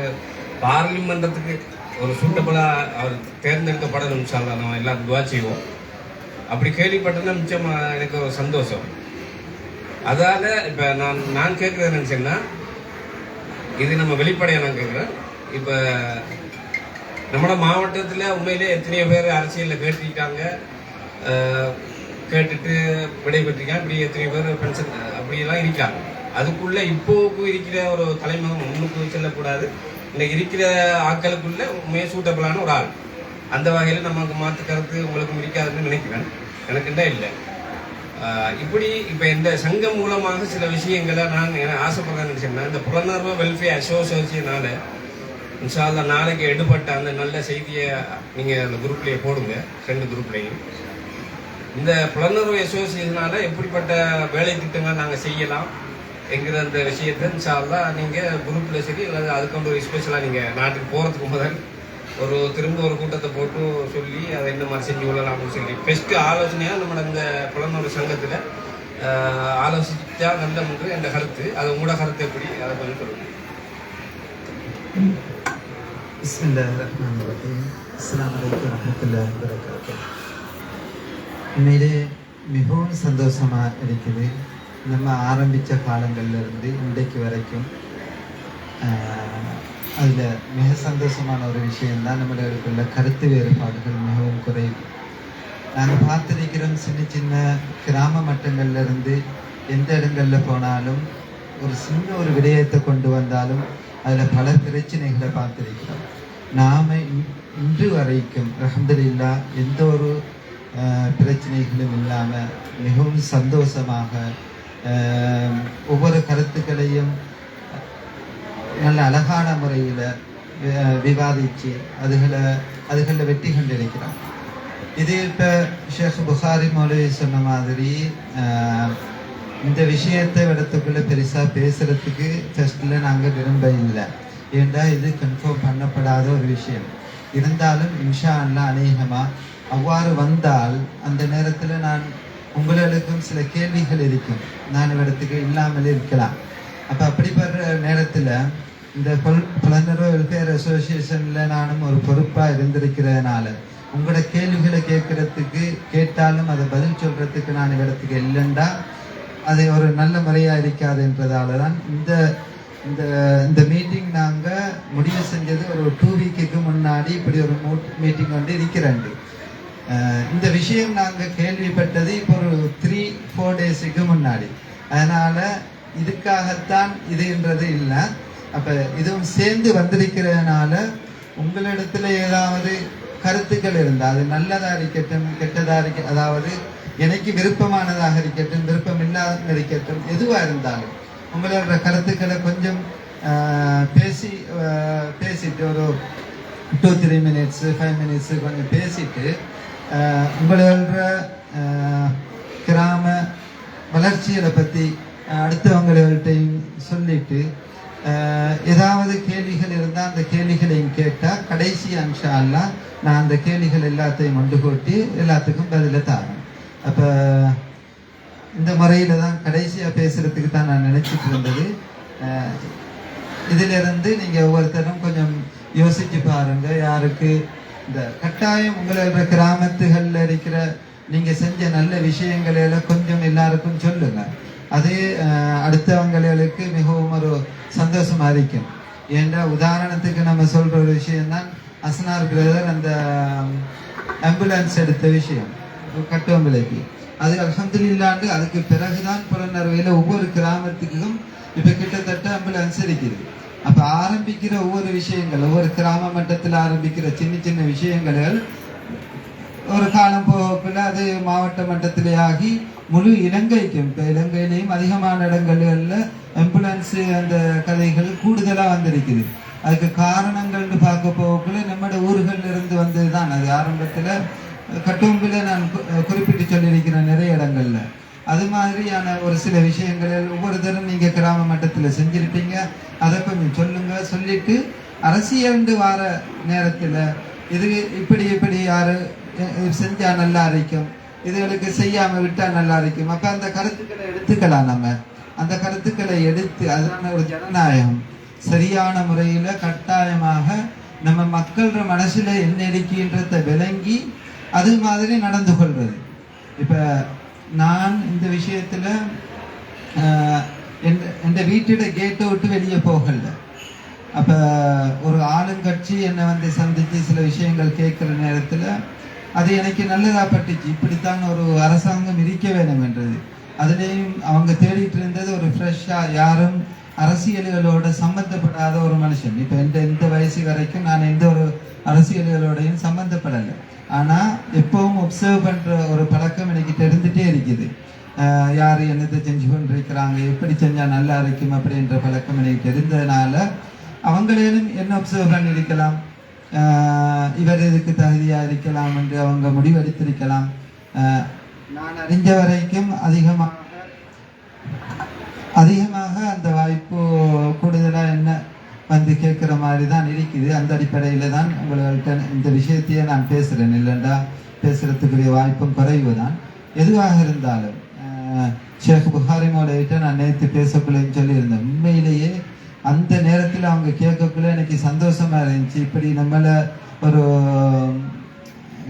பார்லிமெண்டத்துக்கு ஒரு சூட்டபுளாக அவர் தேர்ந்தெடுக்கப்படணும். இன்ஷால்லா நம்ம எல்லாம் துவா செய்வோம். அப்படி கேள்விப்பட்டேன்னா மிச்சம் எனக்கு ஒரு சந்தோஷம். அதால் இப்போ நான் கேட்குறது என்னன்னு, இது நம்ம வெளிப்படையாக நான் கேட்குறேன். இப்போ நம்மளோட மாவட்டத்தில் உண்மையிலே எத்தனையோ பேர் அரசியலில் கேட்டுட்டு விடைபெற்றிருக்காங்க. இப்படி எத்தனையோ பேர் பென்ஷன் அப்படியெல்லாம் இருக்காங்க. அதுக்குள்ளே இப்போவுக்கு இருக்கிற ஒரு தலைமுறை முன்னுக்கு செல்லக்கூடாது. இன்னைக்கு இருக்கிற ஆட்களுக்குள்ள உண்மையை சூட்டபிளான ஒரு ஆள். அந்த வகையில் நமக்கு மாற்று கருத்து உங்களுக்கு இருக்காதுன்னு நினைக்கிறேன். எனக்குண்டா இல்லை. இப்படி இப்போ இந்த சங்கம் மூலமாக சில விஷயங்களை நான் ஆசைப்படுறேன்னு சொன்னேன். இந்த புலனர்வு வெல்ஃபேர் அசோசியேஷனால இன்ஷா அல்லாஹ் நாளைக்கு எடுபட்ட அந்த நல்ல செய்தியை நீங்கள் அந்த குரூப்லேயே போடுங்க, 2 குரூப்லேயும். இந்த புலனர்வு அசோசியேஷனால எப்படிப்பட்ட வேலை திட்டங்கள் நாங்கள் செய்யலாம் என்கிற அந்த விஷயத்தை இன்ஷா அல்லாஹ் நீங்கள் குரூப்பில் சரி அல்லது அதுக்கு ஒரு ஸ்பெஷலாக நீங்கள் நாட்டுக்கு போகிறதுக்கு முதல் திரும்ப ஒரு கூட்டத்தை போட்டு சொல்லி அதை என்ன மாதிரி செஞ்சு கொள்ளலாம் அப்படின்னு சொல்லி பெஸ்ட்டு ஆலோசனையாக நம்மளோட இந்த புலனர்வு சங்கத்தில் ஆலோசித்தா நல்ல என்று என்ற கருத்து. அது உங்களோட கருத்து எப்படி, அதை கொஞ்சம் சொல்லுங்கள். பிஸ்மில்லாஹிர்ரஹ்மானிர்ரஹீம். அஸ்ஸலாமு அலைக்கும் வரஹ்மத்துல்லாஹி வபரகாத்துஹு. உண்மையிலே மிகவும் சந்தோஷமாக இருக்குது. நம்ம ஆரம்பித்த காலங்கள்ல இருந்து இன்றைக்கு வரைக்கும் அதில் மிக சந்தோஷமான ஒரு விஷயம்தான் நம்மளுக்குள்ள கருத்து வேறுபாடுகள் மிகவும் குறைவு. நாங்கள் பார்த்திருக்கிறோம், சின்ன சின்ன கிராம மட்டங்கள்ல இருந்து எந்த இடங்களில் போனாலும் ஒரு சின்ன ஒரு விடயத்தை கொண்டு வந்தாலும் அதில் பல பிரச்சனைகளை பார்த்திருக்கிறோம். நாம் இன்று வரைக்கும் அல்ஹம்துலில்லாஹ் எந்த ஒரு பிரச்சனைகளும் இல்லாமல் மிகவும் சந்தோஷமாக ஒவ்வொரு கருத்துக்களையும் நல்ல அழகான முறையில் விவாதித்து அதுகளில் வெற்றி கண்டிருக்கிறோம். இது இப்போ ஷேக் புகாரி மௌலவி சொன்ன மாதிரி இந்த விஷயத்தை இடத்துக்குள்ளே பெருசாக பேசுகிறதுக்கு ஃபஸ்ட்டில் நாங்கள் விரும்ப இல்லை. ஏண்டா இது கன்ஃபார்ம் பண்ணப்படாத ஒரு விஷயம். இருந்தாலும் இன்ஷா அல்லாஹ் அநேகமாக அவ்வாறு வந்தால் அந்த நேரத்தில் நான் உங்களுக்கும் சில கேள்விகள் இருக்கும், நான் இடத்துக்கு இல்லாமல் இருக்கலாம். அப்போ அப்படிப்பட்ட நேரத்தில் இந்த புலனர்வு வெல்ஃபேர் அசோசியேஷனில் நானும் ஒரு பொறுப்பாக இருந்திருக்கிறதுனால உங்களோட கேள்விகளை கேட்டாலும் அதை பதில் சொல்கிறதுக்கு நான் இடத்துக்கு இல்லைண்டா அது ஒரு நல்ல முறையாக இருக்காது என்றதால தான் இந்த மீட்டிங் நாங்கள் முடிவு செஞ்சது ஒரு 2 வீக்குக்கு முன்னாடி இப்படி ஒரு மீட்டிங் வந்து இருக்கிறேன். இந்த விஷயம் நாங்கள் கேள்விப்பட்டது இப்போ ஒரு 3-4 டேஸுக்கு முன்னாடி. அதனால் இதுக்காகத்தான் இதுன்றது இல்லை. அப்போ இதுவும் சேர்ந்து வந்திருக்கிறதுனால உங்களிடத்துல ஏதாவது கருத்துக்கள் இருந்தால் அது நல்லதாக இருக்கட்டும் கெட்டதாக அதாவது எனக்கு விருப்பமானதாக இருக்கட்டும் விருப்பம் இல்லாத இருக்கட்டும் எதுவாக இருந்தாலும் உங்களோட கருத்துக்களை கொஞ்சம் பேசிட்டு ஒரு 2-3 minutes 5 minutes கொஞ்சம் பேசிட்டு உங்களோட கிராம வளர்ச்சிகளை பற்றி அடுத்தவங்கள்ட்டையும் சொல்லிட்டு ஏதாவது கேள்விகள் இருந்தால் அந்த கேள்விகளையும் கேட்டால் கடைசி இன்ஷா அல்லாஹ் நான் அந்த கேள்விகள் எல்லாத்தையும் கொண்டு கொட்டி எல்லாத்துக்கும் பதில தரேன். அப்போ இந்த முறையில் தான் கடைசியாக பேசுகிறதுக்கு தான் நான் நினச்சிட்டு இருந்தது. இதிலிருந்து நீங்கள் ஒவ்வொருத்தரும் கொஞ்சம் யோசிச்சு பாருங்க. யாருக்கு இந்த கட்டாயம் உங்களோட கிராமத்துகளில் இருக்கிற நீங்கள் செஞ்ச நல்ல விஷயங்களெல்லாம் கொஞ்சம் எல்லாருக்கும் சொல்லுங்க. அது அடுத்தவங்களுக்கு மிகவும் ஒரு சந்தோஷமா இருக்கும். ஏன்னா உதாரணத்துக்கு நம்ம சொல்ற ஒரு விஷயம்தான் அஸ்னார் பிரதர் அந்த ஆம்புலன்ஸ் எடுத்த விஷயம் கட்டுவம்பிளைக்கு. அது அல்ஹம்துலில்லாஹ் அதுக்கு பிறகுதான் புலனறுவையில் ஒவ்வொரு கிராமத்துக்கும் இப்போ கிட்டத்தட்ட ஆம்புலன்ஸ் இருக்குது. அப்போ ஆரம்பிக்கிற ஒவ்வொரு விஷயங்கள் ஒவ்வொரு கிராம மட்டத்தில் ஆரம்பிக்கிற சின்ன சின்ன விஷயங்கள் ஒரு காலம் போக்குள்ள அது மாவட்ட மட்டத்திலே ஆகி முழு இலங்கைக்கும் இப்போ இலங்கையிலையும் அதிகமான இடங்களில் ஆம்புலன்ஸ் அந்த கதைகள் கூடுதலாக வந்திருக்குது. அதுக்கு காரணங்கள்னு பார்க்க போக்குள்ள நம்மளோட ஊர்களில் இருந்து வந்தது தான். அது ஆரம்பத்தில் கட்டும்பில் நான் குறிப்பிட்டு சொல்லியிருக்கிறேன் நிறைய இடங்கள்ல. அது மாதிரியான ஒரு சில விஷயங்களில் ஒவ்வொருத்தரும் நீங்கள் கிராம மட்டத்தில் செஞ்சுருப்பீங்க. அதை கொஞ்சம் சொல்லுங்க. சொல்லிட்டு அரசியல் வார நேரத்தில் இது இப்படி யாரு செஞ்சா நல்லா இருக்கும், இதுகளுக்கு செய்யாம விட்டா நல்லா இருக்கும். அப்ப அந்த கருத்துக்களை எடுத்துக்கலாம். நம்ம அந்த கருத்துக்களை எடுத்து அதுதான ஒரு ஜனநாயகம். சரியான முறையில கட்டாயமாக நம்ம மக்களோட மனசுல என்ன இருக்கின்றத விளங்கி அது மாதிரி நடந்து கொள்றது. இப்ப நான் இந்த விஷயத்துல எந்த வீட்டோட கேட்டை விட்டு வெளியே போகல. அப்ப ஒரு ஆளுங்கட்சி என்னை வந்து சந்திச்சு சில விஷயங்கள் கேட்கிற நேரத்துல அது எனக்கு நல்லதா பட்டுச்சு. இப்படித்தான் ஒரு அரசாங்கம் இருக்க வேண்டும் என்றது. அதுலேயும் அவங்க தேடிட்டு இருந்தது ஒரு ஃப்ரெஷ்ஷா யாரும் அரசியல்களோட சம்பந்தப்படாத ஒரு மனுஷன். இப்போ இந்த வயசு வரைக்கும் நான் எந்த ஒரு அரசியல்களோடையும் சம்பந்தப்படலை. ஆனால் எப்பவும் ஒப்சர்வ் பண்ற ஒரு பழக்கம் எனக்கு தெரிந்துட்டே இருக்குது. யார் என்னத்தை செஞ்சு கொண்டிருக்கிறாங்க, எப்படி செஞ்சா நல்லா இருக்கும் அப்படின்ற பழக்கம் எனக்கு தெரிந்ததுனால அவங்களேனும் என்ன ஒப்சர்வ் பண்ணியிருக்கலாம், இவர் இதுக்கு தகுதியா இருக்கலாம் என்று அவங்க முடிவெடுத்திருக்கலாம். நான் அறிஞ்ச வரைக்கும் அதிகமாக அந்த வாய்ப்பு கூடுதலாக என்ன வந்து கேட்குற மாதிரி தான் இருக்குது. அந்த அடிப்படையில் தான் உங்கள்கிட்ட இந்த விஷயத்தையே நான் பேசுகிறேன். இல்லைண்டா பேசுகிறதுக்குரிய வாய்ப்பும் குறைவு தான். எதுவாக இருந்தாலும் ஷேக் புகாரி மௌலவிட்ட நான் நேற்று பேசக்குள்ளேன்னு சொல்லியிருந்தேன். உண்மையிலேயே அந்த நேரத்தில் அவங்க கேட்கக்குள்ள எனக்கு சந்தோஷமா இருந்துச்சு. இப்படி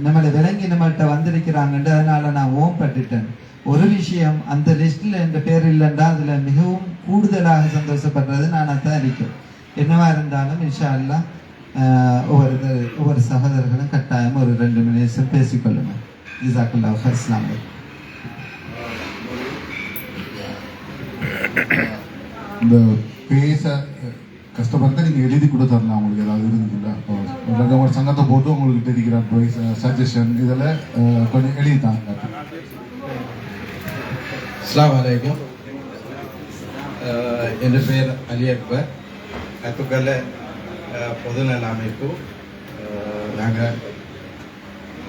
நம்மளை விளங்கி நம்மள்கிட்ட வந்திருக்கிறாங்கன்ற அதனால நான் ஓம்பட்டுட்டேன். ஒரு விஷயம், அந்த லிஸ்ட்ல என் பேர் இல்லைன்றா அதுல மிகவும் கூடுதலாக சந்தோஷப்படுறது நானாக தான் இருக்கும். என்னவா இருந்தாலும் இன்ஷா அல்லாஹ் ஒவ்வொரு சகோதரர்களும் கட்டாயம் ஒரு 2 நிமிஷம் பேசிக்கொள்ளுங்க. ஜஸாக்கல்லாஹு ஹைர். அஸ்ஸலாமு அலைக்கும். இந்த பேச கஷ்டப்பட்டு நீங்கள் எழுதி கூட தரலாம். உங்களுக்கு ஏதாவது இருந்துச்சுல்ல, இல்லாட்டி உங்களோட சங்கத்தை போட்டு உங்களுக்கு தெரிகிற அட்வைஸ், சஜஷன் இதெல்லாம் கொஞ்சம் எழுதி தாங்க. அஸ்ஸலாமு அலைக்கும். என் பேர் அலி அக்பர். கத்துக்கல்ல பொதுநல அமைப்பு. நாங்கள்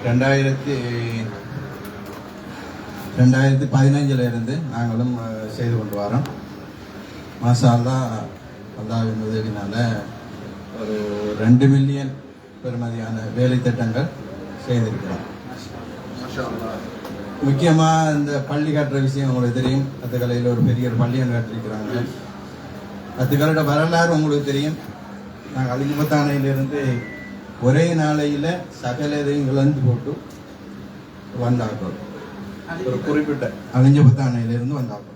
2015 இருந்து நாங்களும் செய்து கொண்டு வரோம். மாஷா அல்லாஹ், அல்லாஹ்வின் உதவினால ஒரு 2 மில்லியன் பெறுமதியான வேலை திட்டங்கள் செய்திருக்கிறோம். முக்கியமாக இந்த பள்ளி கட்டுற விஷயம் உங்களுக்கு தெரியும். அத்துக்கலையில் ஒரு பெரிய பள்ளி கட்டிருக்கிறாங்க. அத்துக்கலையோட வரலாறு உங்களுக்கு தெரியும். நாங்கள் அலிங்கபத்தானையிலிருந்து ஒரே நாளையில் சகலதையும் இழந்து போட்டு வந்தாக்கோம். ஒரு குறிப்பிட்ட அலிங்கபத்தானையிலிருந்து வந்தாக்கோம்.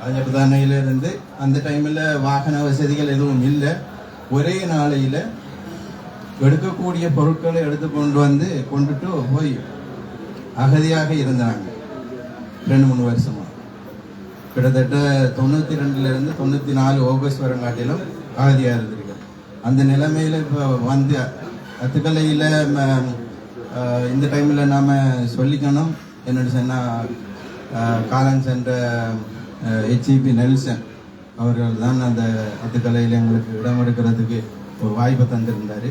அலிங்கபத்தானையிலிருந்து அந்த டைமில் வாகன வசதிகள் எதுவும் இல்லை. ஒரே நாளையில் எடுக்கக்கூடிய பொருட்களை எடுத்து கொண்டுட்டு போய் அகதியாக இருந்தாங்க 2-3 வருஷமா. கிட்டத்தட்ட 92 94 ஆகஸ்ட் வரங்காட்டிலும் அகதியாக இருந்திருக்கேன். அந்த நிலைமையில் இப்போ வந்து அத்துக்கலையில் இந்த டைமில் நாம் சொல்லிக்கணும் என்னென்னு சொன்னால், காலம் சென்ற ஹெச்இபி நெல்சன் அவர்கள் தான் அந்த அத்துக்கலையில் எங்களுக்கு இடம் எடுக்கிறதுக்கு ஒரு வாய்ப்பை தந்திருந்தார்.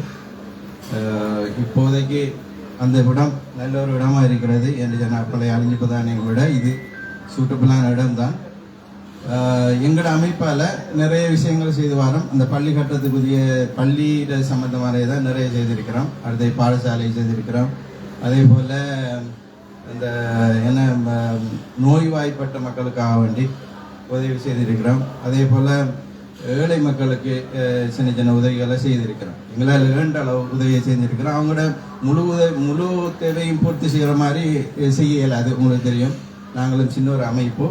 இப்போதைக்கு அந்த இடம் நல்ல ஒரு இடமா இருக்கிறது என்று சொன்னால், பழைய அழிஞ்சிப்பதானே விட இது சூட்டபிளான இடம்தான். எங்களோட அமைப்பால் நிறைய விஷயங்கள் செய்து வரோம். அந்த பள்ளி கட்டத்துக்குரிய பள்ளியிட சம்பந்தமானதான் நிறைய செய்திருக்கிறோம். அடுத்த பாடசாலை செய்திருக்கிறோம். அதே போல் இந்த நோய்வாய்ப்பட்ட மக்களுக்காக வேண்டி உதவி செய்திருக்கிறோம். அதே போல் ஏழை மக்களுக்கு சின்ன சின்ன உதவிகளை செய்திருக்கிறோம். எங்களால் ஏண்ட அளவு உதவியை செய்திருக்கிறோம். அவங்களோட முழு தேவையும் பூர்த்தி செய்கிற மாதிரி செய்ய இயலாது. உங்களுக்கு தெரியும், நாங்களும் சின்ன ஒரு அமைப்பு,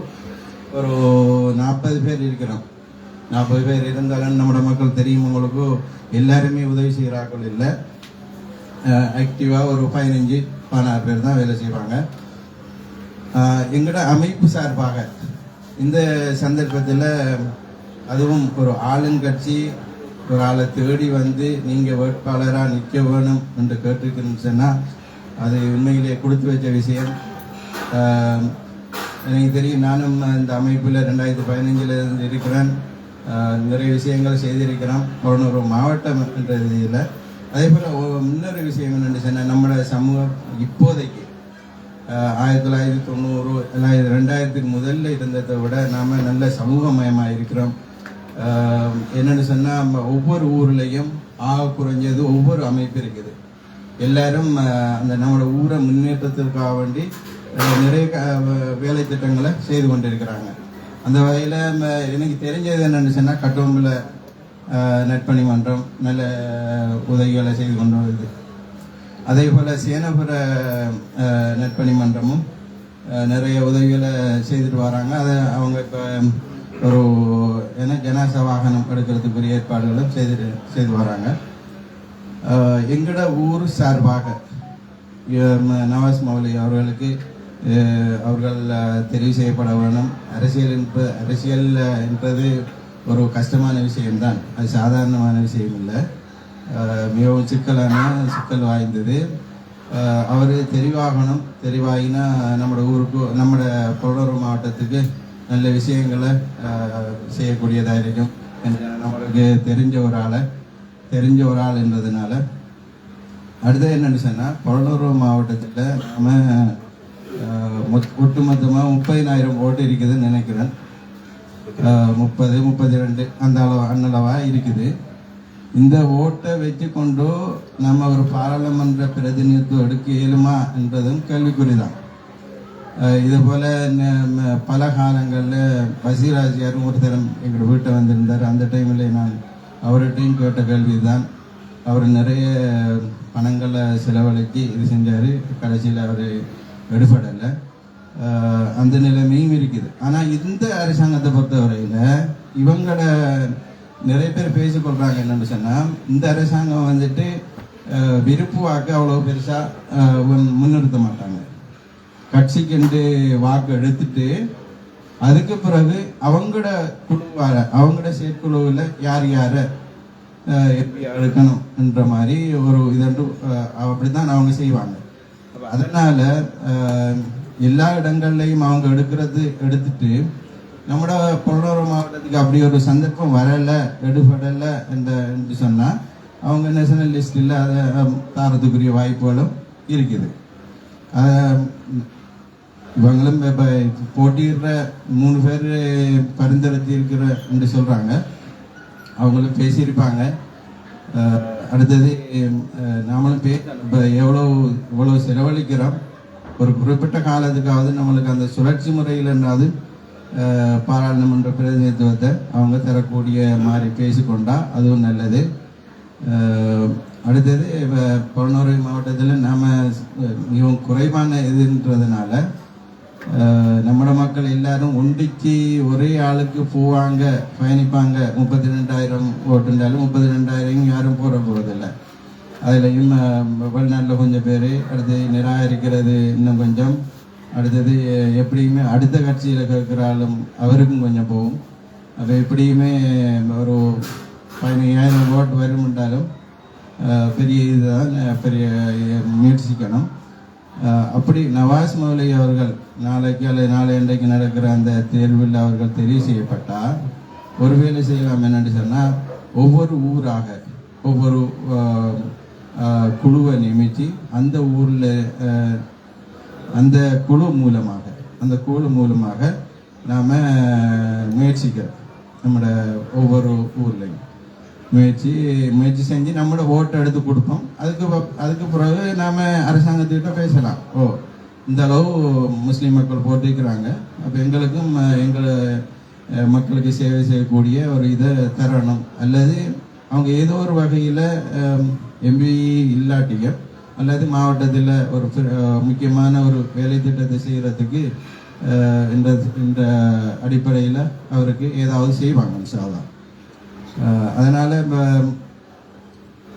ஒரு 40 பேர் இருக்கிறோம். 40 பேர் இருந்தாலும் நம்மளோட மக்கள் தெரியும் உங்களுக்கு, எல்லாருமே உதவி செய்கிறார்கள் இல்லை. ஆக்டிவாக ஒரு 15-16 பேர் தான் வேலை செய்வாங்க. எங்களோட அமைப்பு சார்பாக இந்த சந்தர்ப்பத்தில் அதுவும் ஒரு ஆளுங்கட்சி ஒரு ஆளை தேடி வந்து நீங்கள் வேட்பாளராக நிற்க வேணும் என்று கேட்டிருக்கணும்னு சொன்னால் அது உண்மையிலேயே கொடுத்து வச்ச விஷயம். எனக்கு தெரியும், நானும் இந்த அமைப்பில் 2015 இருக்கிறேன். நிறைய விஷயங்கள் செய்திருக்கிறோம் ஒரு மாவட்டம் என்ற இதில். அதே போல் இன்னொரு விஷயம் என்னென்னு சொன்னால், நம்மளோட சமூகம் இப்போதைக்கு 1990 2000க்கு முதல்ல இருந்ததை விட நாம் நல்ல சமூகமயமாக இருக்கிறோம். என்னென்னு சொன்னால், ஒவ்வொரு ஊர்லேயும் குறைஞ்சது ஒவ்வொரு அமைப்பு இருக்குது. எல்லாரும் அந்த நம்மளோட ஊரை முன்னேற்றத்திற்காக வேண்டி நிறைய வேலை திட்டங்களை செய்து கொண்டிருக்கிறாங்க. அந்த வகையில் எனக்கு தெரிஞ்சது என்னென்னு சொன்னால், கட்டோம்பில் நட்பணி மன்றம் நல்ல உதவிகளை செய்து கொண்டு வருது. அதே போல் சேனபுர நட்பணி மன்றமும் நிறைய உதவிகளை செய்துட்டு வராங்க. அதை அவங்க இப்போ ஒரு ஜனாசா வாகனம் எடுக்கிறதுக்குரிய ஏற்பாடுகளும் செய்து வராங்க. எங்களோட ஊர் சார்பாக நவாஸ் மௌலி அவர்களுக்கு அவர்கள் தெரிவு செய்யப்பட வேணும். அரசியல் என்பது ஒரு கஷ்டமான விஷயம்தான், அது சாதாரணமான விஷயம் இல்லை. மிகவும் சிக்கல் வாய்ந்தது. அவர் தெரிவாகணும். தெரிவாகினா நம்மளோட ஊருக்கு, நம்மளோட பொருளாதார மாவட்டத்துக்கு நல்ல விஷயங்களை செய்யக்கூடியதாக இருக்கும். நம்மளுக்கு தெரிஞ்ச ஒரு ஆள் என்றதுனால. அடுத்தது என்னென்னு சொன்னால், பொருளாதார மாவட்டத்தில் நம்ம ஒட்டுமொத்தமாக 30,000 ஓட்டு இருக்குதுன்னு நினைக்கிறேன். 32 அந்த அன்னளவாக இருக்குது. இந்த ஓட்டை வச்சு கொண்டு நம்ம ஒரு பாராளுமன்ற பிரதிநிதித்துவம் எடுக்க இயலுமா என்பதும் கேள்விக்குறிதான். இது போல் பல காலங்களில் பசீராஜியாரும் ஒரு தரம் எங்களோட வீட்டை வந்திருந்தார். அந்த டைமில் நான் அவர்கிட்டையும் கேட்ட கேள்வி தான். அவர் நிறைய பணங்களை செலவழித்து இது செஞ்சார். கடைசியில் அவர் எடுபடலை. அந்த நிலைமையும் இருக்குது. ஆனால் இந்த அரசாங்கத்தை பொறுத்தவரையில் இவங்களோட நிறைய பேர் பேசிக்கொள்கிறாங்க என்னென்னு சொன்னால், இந்த அரசாங்கம் வந்துட்டு விருப்பு வாக்கு அவ்வளோ பெருசாக முன்னிறுத்த மாட்டாங்க. கட்சிக்கு வாக்கு எடுத்துட்டு அதுக்கு பிறகு அவங்களோட குழுவார அவங்களோட செயற்குழுவில் யார் யாரை எப்படி எடுக்கணும் என்ற மாதிரி ஒரு இதன்று அப்படித்தான் அவங்க செய்வாங்க. அதனால எல்லா இடங்கள்லையும் அவங்க எடுத்துட்டு நம்மளோட பொருளாதார மாவட்டத்துக்கு அப்படி ஒரு சந்தர்ப்பம் வரலை, எடுபடலை என்று சொன்னால் அவங்க நேஷனல் லிஸ்டில் அதை தாரத்துக்குரிய வாய்ப்புகளும் இருக்குது. இவங்களும் இப்போ போட்டியிடுற 3 பேர் பரிந்துரைத்தி இருக்கிற என்று சொல்கிறாங்க. அவங்களும் பேசியிருப்பாங்க. அடுத்தது நாமளும் இப்போ எவ்வளோ செலவழிக்கிறோம், ஒரு குறிப்பிட்ட காலத்துக்காவது நம்மளுக்கு அந்த சுழற்சி முறையில்ன்றாவது பாராளுமன்ற பிரதிநிதித்துவத்தை அவங்க தரக்கூடிய மாதிரி பேசிக்கொண்டா அதுவும் நல்லது. அடுத்தது இப்போ புறநூறு மாவட்டத்தில் நாம் மிகவும் குறைவான இதுன்றதுனால நம்மளோட மக்கள் எல்லாரும் ஒன்றிக்கு ஒரே ஆளுக்கு போவாங்க, பயணிப்பாங்க. 32,000 ஓட்டுண்டாலும் 32,000 யாரும் போகிறதில்லை. அதுலேயும் வெளிநாட்டில் கொஞ்சம் பேர், அடுத்தது நிராகரிக்கிறது இன்னும் கொஞ்சம், அடுத்தது எப்படியுமே அடுத்த கட்சியில் கேட்குறாலும் அவருக்கும் கொஞ்சம் போகும். அப்போ எப்படியுமே ஒரு 15,000 ஓட்டு வரும்ன்றாலும் பெரிய இதுதான், பெரிய முயற்சிக்கணும். அப்படி நவாஸ் மௌலவி அவர்கள் நாளைக்கு அல்லது நாளை இன்றைக்கு நடக்கிற அந்த தேர்வில் அவர்கள் தெரிவு செய்யப்பட்டால் ஒரு வேலை செய்யலாம். என்னென்னு சொன்னால், ஒவ்வொரு ஊராக ஒவ்வொரு குழுவை நியமித்து அந்த ஊரில் அந்த குழு மூலமாக நாம் முயற்சிக்கிறோம். நம்மளோட ஒவ்வொரு ஊர்லையும் முயற்சி செஞ்சு நம்மளோட ஓட்டை எடுத்து கொடுப்போம். அதுக்கு பிறகு நாம் அரசாங்கத்துக்கிட்ட பேசலாம். இந்த அளவு முஸ்லீம் மக்கள் போட்டிருக்கிறாங்க, அப்போ எங்களுக்கும் எங்கள் மக்களுக்கு சேவை செய்யக்கூடிய ஒரு இதை தரணும். அல்லது அவங்க ஏதோ ஒரு வகையில் எம்பி இல்லாட்டியும் அல்லது மாவட்டத்தில் ஒரு முக்கியமான ஒரு வேலை திட்டத்தை செய்கிறதுக்கு இந்த அடிப்படையில் அவருக்கு ஏதாவது செய்வாங்க சாதம். அதனால் இப்போ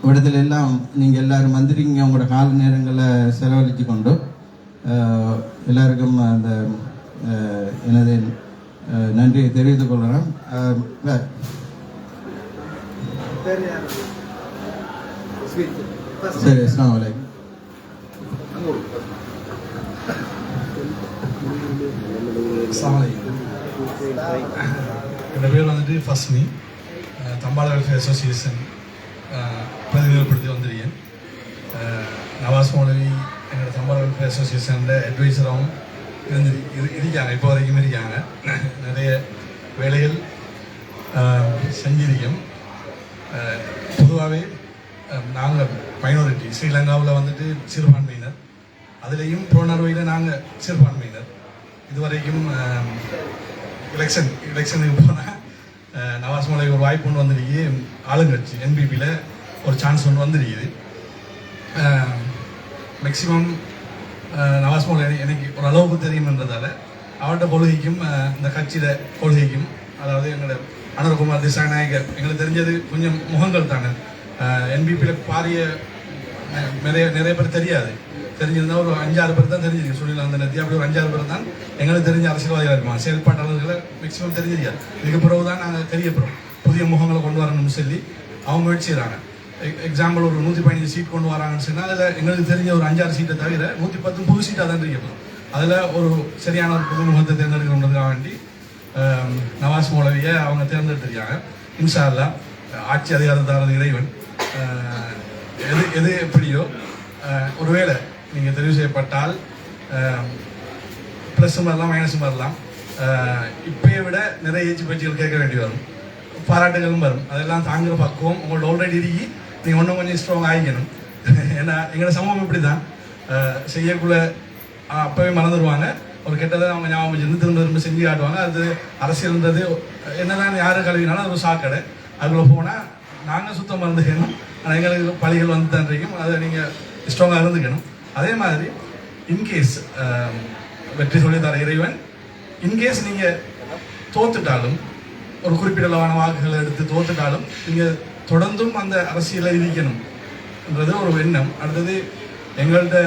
இடத்துல எல்லாம் நீங்கள் எல்லோரும் வந்துடுங்க, உங்களோட கால நேரங்களை செலவழித்து கொண்டு எல்லாருக்கும் அந்த எனது நன்றியை தெரிவித்துக் கொள்ளலாம். சரி, அஸ்ஸலாமு அலைக்கும். என்னோட பேர் வந்துட்டு ஃபஸ்மி, தம்பால் வெல்ஃபேர் அசோசியேஷன் பிரதிநிதிப்படுத்தி வந்திருக்கேன். நவாஸ் மௌலவி எங்களோட தம்பால் வெல்ஃபேர் அசோசியேஷனில் அட்வைசராகவும் இருக்காங்க, இப்போ வரைக்கும் இருக்காங்க. நிறைய வேலைகள் செஞ்சிருக்கோம். பொதுவாகவே நாங்கள் மைனாரிட்டி, ஸ்ரீலங்காவில் வந்துட்டு சிறுபான்மையினர், அதுலேயும் புறநறுவையில் நாங்கள் சிறுபான்மையினர். இதுவரைக்கும் எலெக்ஷனுக்கு போனால் நவாஸ் மௌலவி ஒரு வாய்ப்பு ஒன்று வந்துருக்கு. ஆளுங்கட்சி என்பிபியில் ஒரு சான்ஸ் ஒன்று வந்துருக்குது. மேக்சிமம் நவாஸ் மௌலவி எனக்கு ஒரு அளவுக்கு தெரியும்ன்றதால அவர்கிட்ட கொள்கைக்கும் இந்த கட்சியில் கொள்கைக்கும், அதாவது எங்களோட அனுர்குமார் திசாநாயகர் எங்களுக்கு தெரிஞ்சது கொஞ்சம் முகங்கள் தானே. என்பிபியில் பாரிய நிறைய பேர் தெரிஞ்சிருந்தால் ஒரு 5-6 பேர் தான் தெரிஞ்சிருக்கு. சுனில் அந்த நத்தி அப்படி ஒரு 5-6 பேர் தான் எங்களுக்கு தெரிஞ்ச அரசியல்வாதிகள் இருப்பாங்க. செயல்பாட்டாளர்களை மேக்சிமம் தெரிஞ்சிருக்காது. இதுக்கு பிறகு தான் நாங்கள் தெரியப்படுறோம், புதிய முகங்களை கொண்டு வரணும்னு சொல்லி அவங்க முயற்சி செய்கிறாங்க. எக்ஸாம்பிள் ஒரு 115 சீட் கொண்டு வராங்கன்னு சொன்னால் அதில் எங்களுக்கு தெரிஞ்ச ஒரு 5-6 சீட்டை தவிர 110 புது சீட்டாக தான் இருக்கணும். அதில் ஒரு சரியான ஒரு புது முகத்தை தேர்ந்தெடுக்கணுன்றதுக்காக வேண்டி நவாஸ் மௌலவியை அவங்க தேர்ந்தெடுத்திருக்காங்க. இன்ஷா அல்லாஹ் ஆட்சி அதிகாரத்தாரது இறைவன். எது எப்படியோ ஒருவேளை நீங்கள் தெரிவு செய்யப்பட்டால் ப்ளஸ்ஸும் வரலாம், மைனஸும் வரலாம். இப்பயை விட நிறைய பேச்சுகள் கேட்க வேண்டி வரும், பாராட்டுகளும் வரும். அதெல்லாம் தாங்குகிற பக்குவம் உங்களோட ஆல்ரெடி இருக்கி நீங்கள் ஒன்றும் கொஞ்சம் ஸ்ட்ராங் ஆகிக்கணும். ஏன்னா எங்களோட சமூகம் இப்படி தான், செய்யக்குள்ள அப்போவே மறந்துடுவாங்க, ஒரு கெட்டதை அவங்க ஞாபகம் வச்சிருந்து திரும்ப திரும்ப செஞ்சு காட்டுவாங்க. அது அரசியல்ன்றது என்னதான் யாரு கழுவினாலும் அது ஒரு சாக்கடை. அதுக்குள்ள போனால் நாங்கள் சுத்தமாக இருந்துக்கணும், ஆனால் எங்களுக்கு பழிகள் வந்து தான் இருக்கும். அதை நீங்கள் ஸ்ட்ராங்காக இருந்துக்கணும். அதே மாதிரி இன்கேஸ் வெற்றி சொல்லி தர இறைவன், இன்கேஸ் நீங்கள் தோத்துட்டாலும், ஒரு குறிப்பிட்ட அளவான வாக்குகளை எடுத்து தோத்துட்டாலும் நீங்கள் தொடர்ந்தும் அந்த அரசியலை இருக்கணும்ன்றது ஒரு எண்ணம். அடுத்தது எங்கள்கிட்ட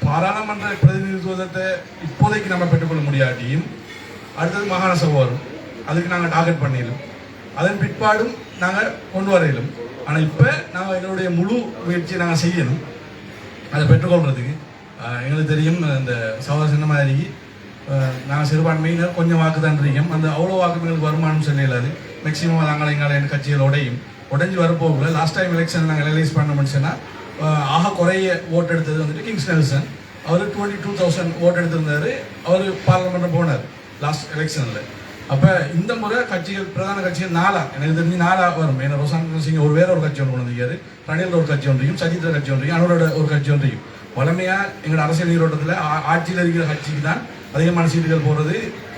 பாராளுமன்ற பிரதிநிதித்துவத்தை இப்போதைக்கு நம்ம பெற்றுக்கொள்ள முடியாட்டியும் அடுத்தது மாகாண சபை வரும், அதுக்கு நாங்கள் டார்கெட் பண்ணிடலாம், அதன் பிற்பாடும் நாங்கள் கொண்டு வரையிலும். ஆனால் இப்போ நாங்கள் எங்களுடைய முழு முயற்சியை நாங்கள் செய்யணும் அதை பெற்றுக்கொள்றதுக்கு. எங்களுக்கு தெரியும் இந்த சகோதர சின்ன மாதிரி நாங்கள் சிறுபான்மையினர் கொஞ்சம் வாக்கு தான் இருக்கோம். அந்த அவ்வளோ வாக்கு எங்களுக்கு வருமானம் சொல்லலாது. மேக்சிமம் நாங்கள் எங்கள் கட்சிகள் உடைஞ்சு வரப்போகல. லாஸ்ட் டைம் எலெக்ஷன் நாங்கள் ரிலீஸ் பண்ணோம்னு சொன்னால் ஆக குறைய ஓட்டு எடுத்தது வந்துட்டு கிங்ஸ் நெல்சன். அவர் 22,000 ஓட்டு எடுத்திருந்தார். அவர் பார்லிமெண்ட் போனார் லாஸ்ட் எலெக்ஷனில். அப்போ இந்த முறை கட்சிகள், பிரதான கட்சிகள் 4 எனக்கு தெரிஞ்சு 4 வரும். ஏன்னா ரோசான் சிங் வேற ஒரு கட்சி ஒன்று கொண்டு வந்திருக்காரு, ரணில் ஒரு கட்சி ஒன்றையும், சஜித்ர கட்சி ஒன்றையும், அனுரோட ஒரு கட்சி ஒன்றையும். வளமையாக எங்களோட அரசியல் நீரோட்டத்தில் ஆட்சியில் இருக்கிற கட்சிக்கு தான் அதிகமான சீட்டுகள் போகிறது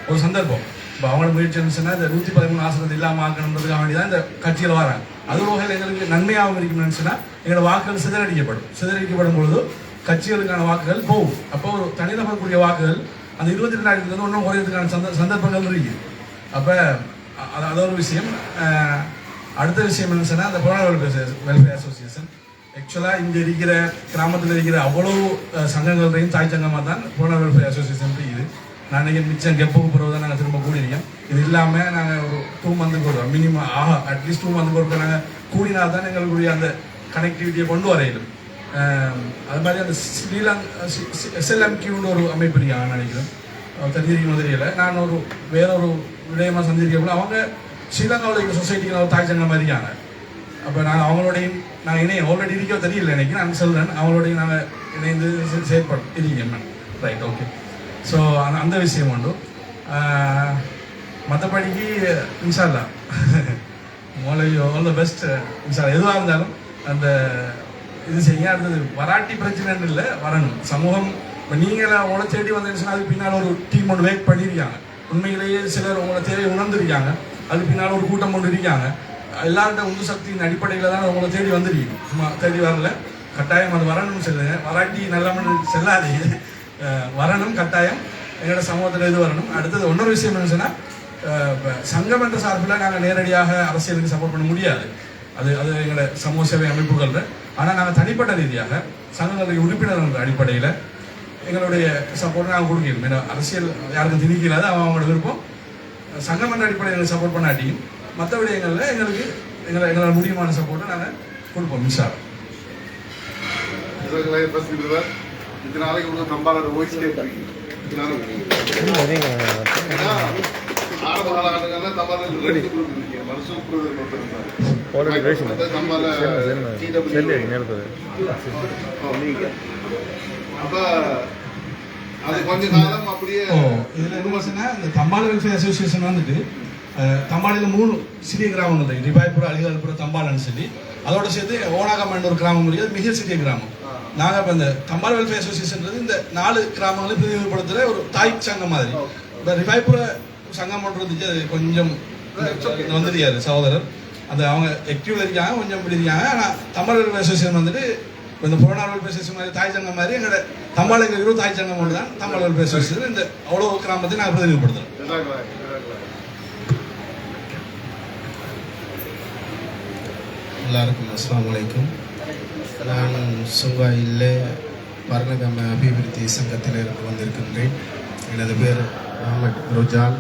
ஒரு சந்தர்ப்பம். இப்போ அவங்களோட முயற்சி இருந்துச்சுன்னா இந்த 113 ஆசனத்தை இல்லாமல் ஆக்கணுன்றதுக்காக வேண்டி தான் இந்த கட்சியில் வராங்க. அது ஒரு வகையில் எங்களுக்கு நன்மையாகவும் இருக்குன்னு நினச்சுன்னா எங்களோட வாக்குகள் சிதறடிக்கப்படும் பொழுது கட்சிகளுக்கான வாக்குகள் போகும். அப்போ ஒரு தனிநபருக்குரிய வாக்குகள் அந்த 22,000 ஒன்றும் குறையிறதுக்கான சந்தர்ப்பங்கள் இருக்குது. அப்போ அது ஒரு விஷயம். அடுத்த விஷயம் என்ன சொன்னால், அந்த புலனாய்வு வெல்ஃபேர் அசோசியேஷன் ஆக்சுவலாக இங்கே இருக்கிற கிராமத்தில் இருக்கிற அவ்வளோ சங்கங்களையும் தாய் சங்கமாக தான் புலனாய்வு வெல்ஃபேர் அசோசியேஷன் இருக்குது. நான் நினைக்கிறேன் மிச்சம் கெப்புக்கு பிறகு தான் நாங்கள் திரும்ப கூடியிருக்கோம். இது இல்லாமல் நாங்கள் ஒரு 2 மந்த்துக்கு ஒரு மினிமம் அட்லீஸ்ட் 2 மந்த்துக்கு ஒரு நாங்கள் கூடினால் தான் எங்களுடைய அந்த கனெக்டிவிட்டியை கொண்டு வரையிடும். அது மாதிரி அந்த SLMQன்னு ஒரு அமைப்பு இருக்காங்க நினைக்கிறேன், தெரிஞ்சிருக்கணும் தெரியல. நான் வேறொரு விடயமாக சந்திருக்கக்குள்ள அவங்க ஸ்ரீலங்காவில் இருக்கிற சொசைட்டிக்கு ஒரு தாய் சங்கம் மாதிரி இருக்காங்க. அப்போ நாங்கள் அவங்களோடையும் நாங்கள் இணையம் ஆல்ரெடி இருக்கோ தெரியல எனக்கு, நான் சொல்கிறேன் அவங்களோடையும் நாங்கள் இணைந்து செயற்பட்டு இருக்கேன். Right, okay. ஸோ அந்த விஷயம் உண்டு. மற்றபடிக்கு இன்ஷா அல்லாஹ் ஆல் த பெஸ்ட். இன்ஷா அல்லாஹ் எதுவாக இருந்தாலும் அந்த இது செய்ய. அடுத்தது வராட்டி பிரச்சனைன்னு இல்லை, வரணும் சமூகம். இப்போ நீங்கள உங்களை தேடி வந்தேன்னு அதுக்கு பின்னால் ஒரு டீம் ஒன்று வெயிட் பண்ணியிருக்காங்க. உண்மையிலேயே சிலர் உங்களை தேவை உணர்ந்துருக்காங்க, அதுக்கு பின்னால் ஒரு கூட்டம் ஒன்று இருக்காங்க. எல்லார்கிட்ட உந்து சக்தியின் அடிப்படையில் தான் உங்களை தேடி வந்துருக்கீங்க, சும்மா தேடி வரல. கட்டாயம் அது வரணும்னு சொல்லுங்க. வராட்டி நல்ல செல்லாதீங்க, வரணும் கட்டாயம். எங்களோட சமூகத்தில் இது வரணும். அடுத்தது இன்னொரு விஷயம் என்ன சொன்னால், சங்கம் என்ற சார்பில் நாங்கள் நேரடியாக அரசியலுக்கு சப்போர்ட் பண்ண முடியாது. அது எங்களோட சமூக சேவை அமைப்புகளில். ஆனால் நாங்கள் தனிப்பட்ட ரீதியாக சங்கங்களுடைய உறுப்பினர்கள் அடிப்படையில் எங்களுடைய சப்போர்ட் நாங்கள் கொடுக்கணும். ஏன்னா அரசியல் யாருக்கும் திணிக்கலாது, அவங்களோட விருப்பம். சங்கம் என்ற அடிப்படையில் எங்களுக்கு சப்போர்ட் பண்ணாட்டியும் மற்ற விடயங்களில் எங்களால் முடியுமான சப்போர்ட்டை நாங்கள் கொடுப்போம். இன்ஷா அல்லாஹ். நாளைக்கு உங்களுக்கு நம்பாளர் வாய்ஸ் கேட்குறீங்க. ஆரம்ப காலகட்டங்களில் தமிழர்கள் ரெடி கொடுத்துருக்கீங்க. மருசூப் அப்போ அது கொஞ்ச காலம் அப்படியே. இதில் என்ன பிரச்சனை, இந்த தம்பால் வெல்ஃபேர் அசோசியேஷன் வந்துட்டு தம்பாலில் 3 சிறிய கிராமங்கள் இருக்குது. ரிபாய்புரம், அலிகால்புரம், தம்பாலன்னு சொல்லி. அதோட சேர்த்து ஓனாகமன் ஒரு கிராமம் இருக்குது, மிக சிறிய கிராமம். நாங்கள் இப்போ இந்த தம்பால் வெல்ஃபேர் அசோசியேஷன்றது இந்த 4 கிராமங்களை பிரிவுபடுத்துகிற ஒரு தாய் சங்கம் மாதிரி. இப்போ ரிபாய்புர சங்கம் பண்ணுறதுக்கு அது கொஞ்சம் வந்துருக்காரு சகோதரர். அந்த அவங்க ஆக்டிவ்ல இருக்காங்க, கொஞ்சம் இப்படி இருக்காங்க. ஆனால் தம்பால் வெல்ஃபேர் அசோசியேஷன் வந்துட்டு இந்த புலனாய்வு வெல்ஃபேர் அசோசியேஷன் மாதிரி தாய் சங்கம் மாதிரி எங்களோட தம்பாலுக்கு இருக்கிற தாய் சங்கம் ஒன்று தான் தம்பால் வெல்ஃபேர் அசோசியேஷன். இந்த அவ்வளோ கிராமத்தை நாங்கள் பிரதிநிதிப்படுத்துகிறோம். எல்லாருக்கும் அஸ்ஸலாமு அலைக்கும். நான் சுங்காயில் பரணகம அபிவிருத்தி சங்கத்தில் இருந்து வந்திருக்கின்றேன். எனது பேர் முகமது ருஜான்.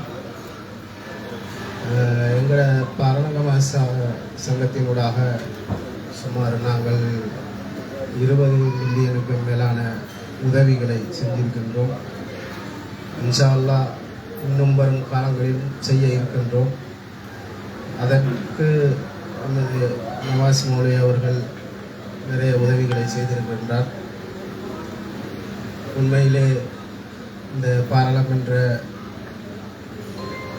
எங்களோட பரணகம சங்கத்தினூடாக சுமார் நாங்கள் 20 மில்லியனுக்கு மேலான உதவிகளை செஞ்சிருக்கின்றோம். இன்ஷா அல்லாஹ் இன்னும் வரும் காலங்களில் செய்ய இருக்கின்றோம். அதற்கு நமது நவாஸ் மௌலவி அவர்கள் நிறைய உதவிகளை செய்திருக்கின்றார். உண்மையிலே இந்த பாராளுமன்ற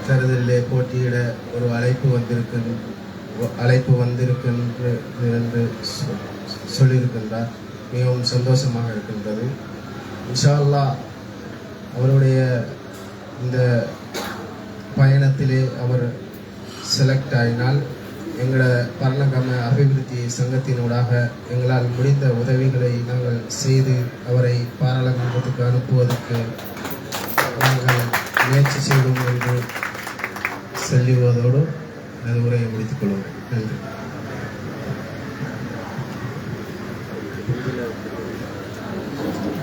தேர்தலிலே போட்டியிட ஒரு அழைப்பு வந்திருக்கின்றது என்று சொல்லியிருக்கின்றார். மிகவும் சந்தோஷமாக இருக்கின்றது. இன்ஷா அல்லாஹ் அவருடைய இந்த பயணத்திலே அவர் செலக்ட் ஆகினால் எங்களோட பரணகம அபிவிருத்தி சங்கத்தினூடாக எங்களால் முடிந்த உதவிகளை நாங்கள் செய்து அவரை பாராளுமன்றத்துக்கு அனுப்புவதற்கு நாங்கள் முயற்சி செய்வோம் என்று சொல்லுவதோடு எனது உரையை முடித்துக் கொள்வோம். நன்றி.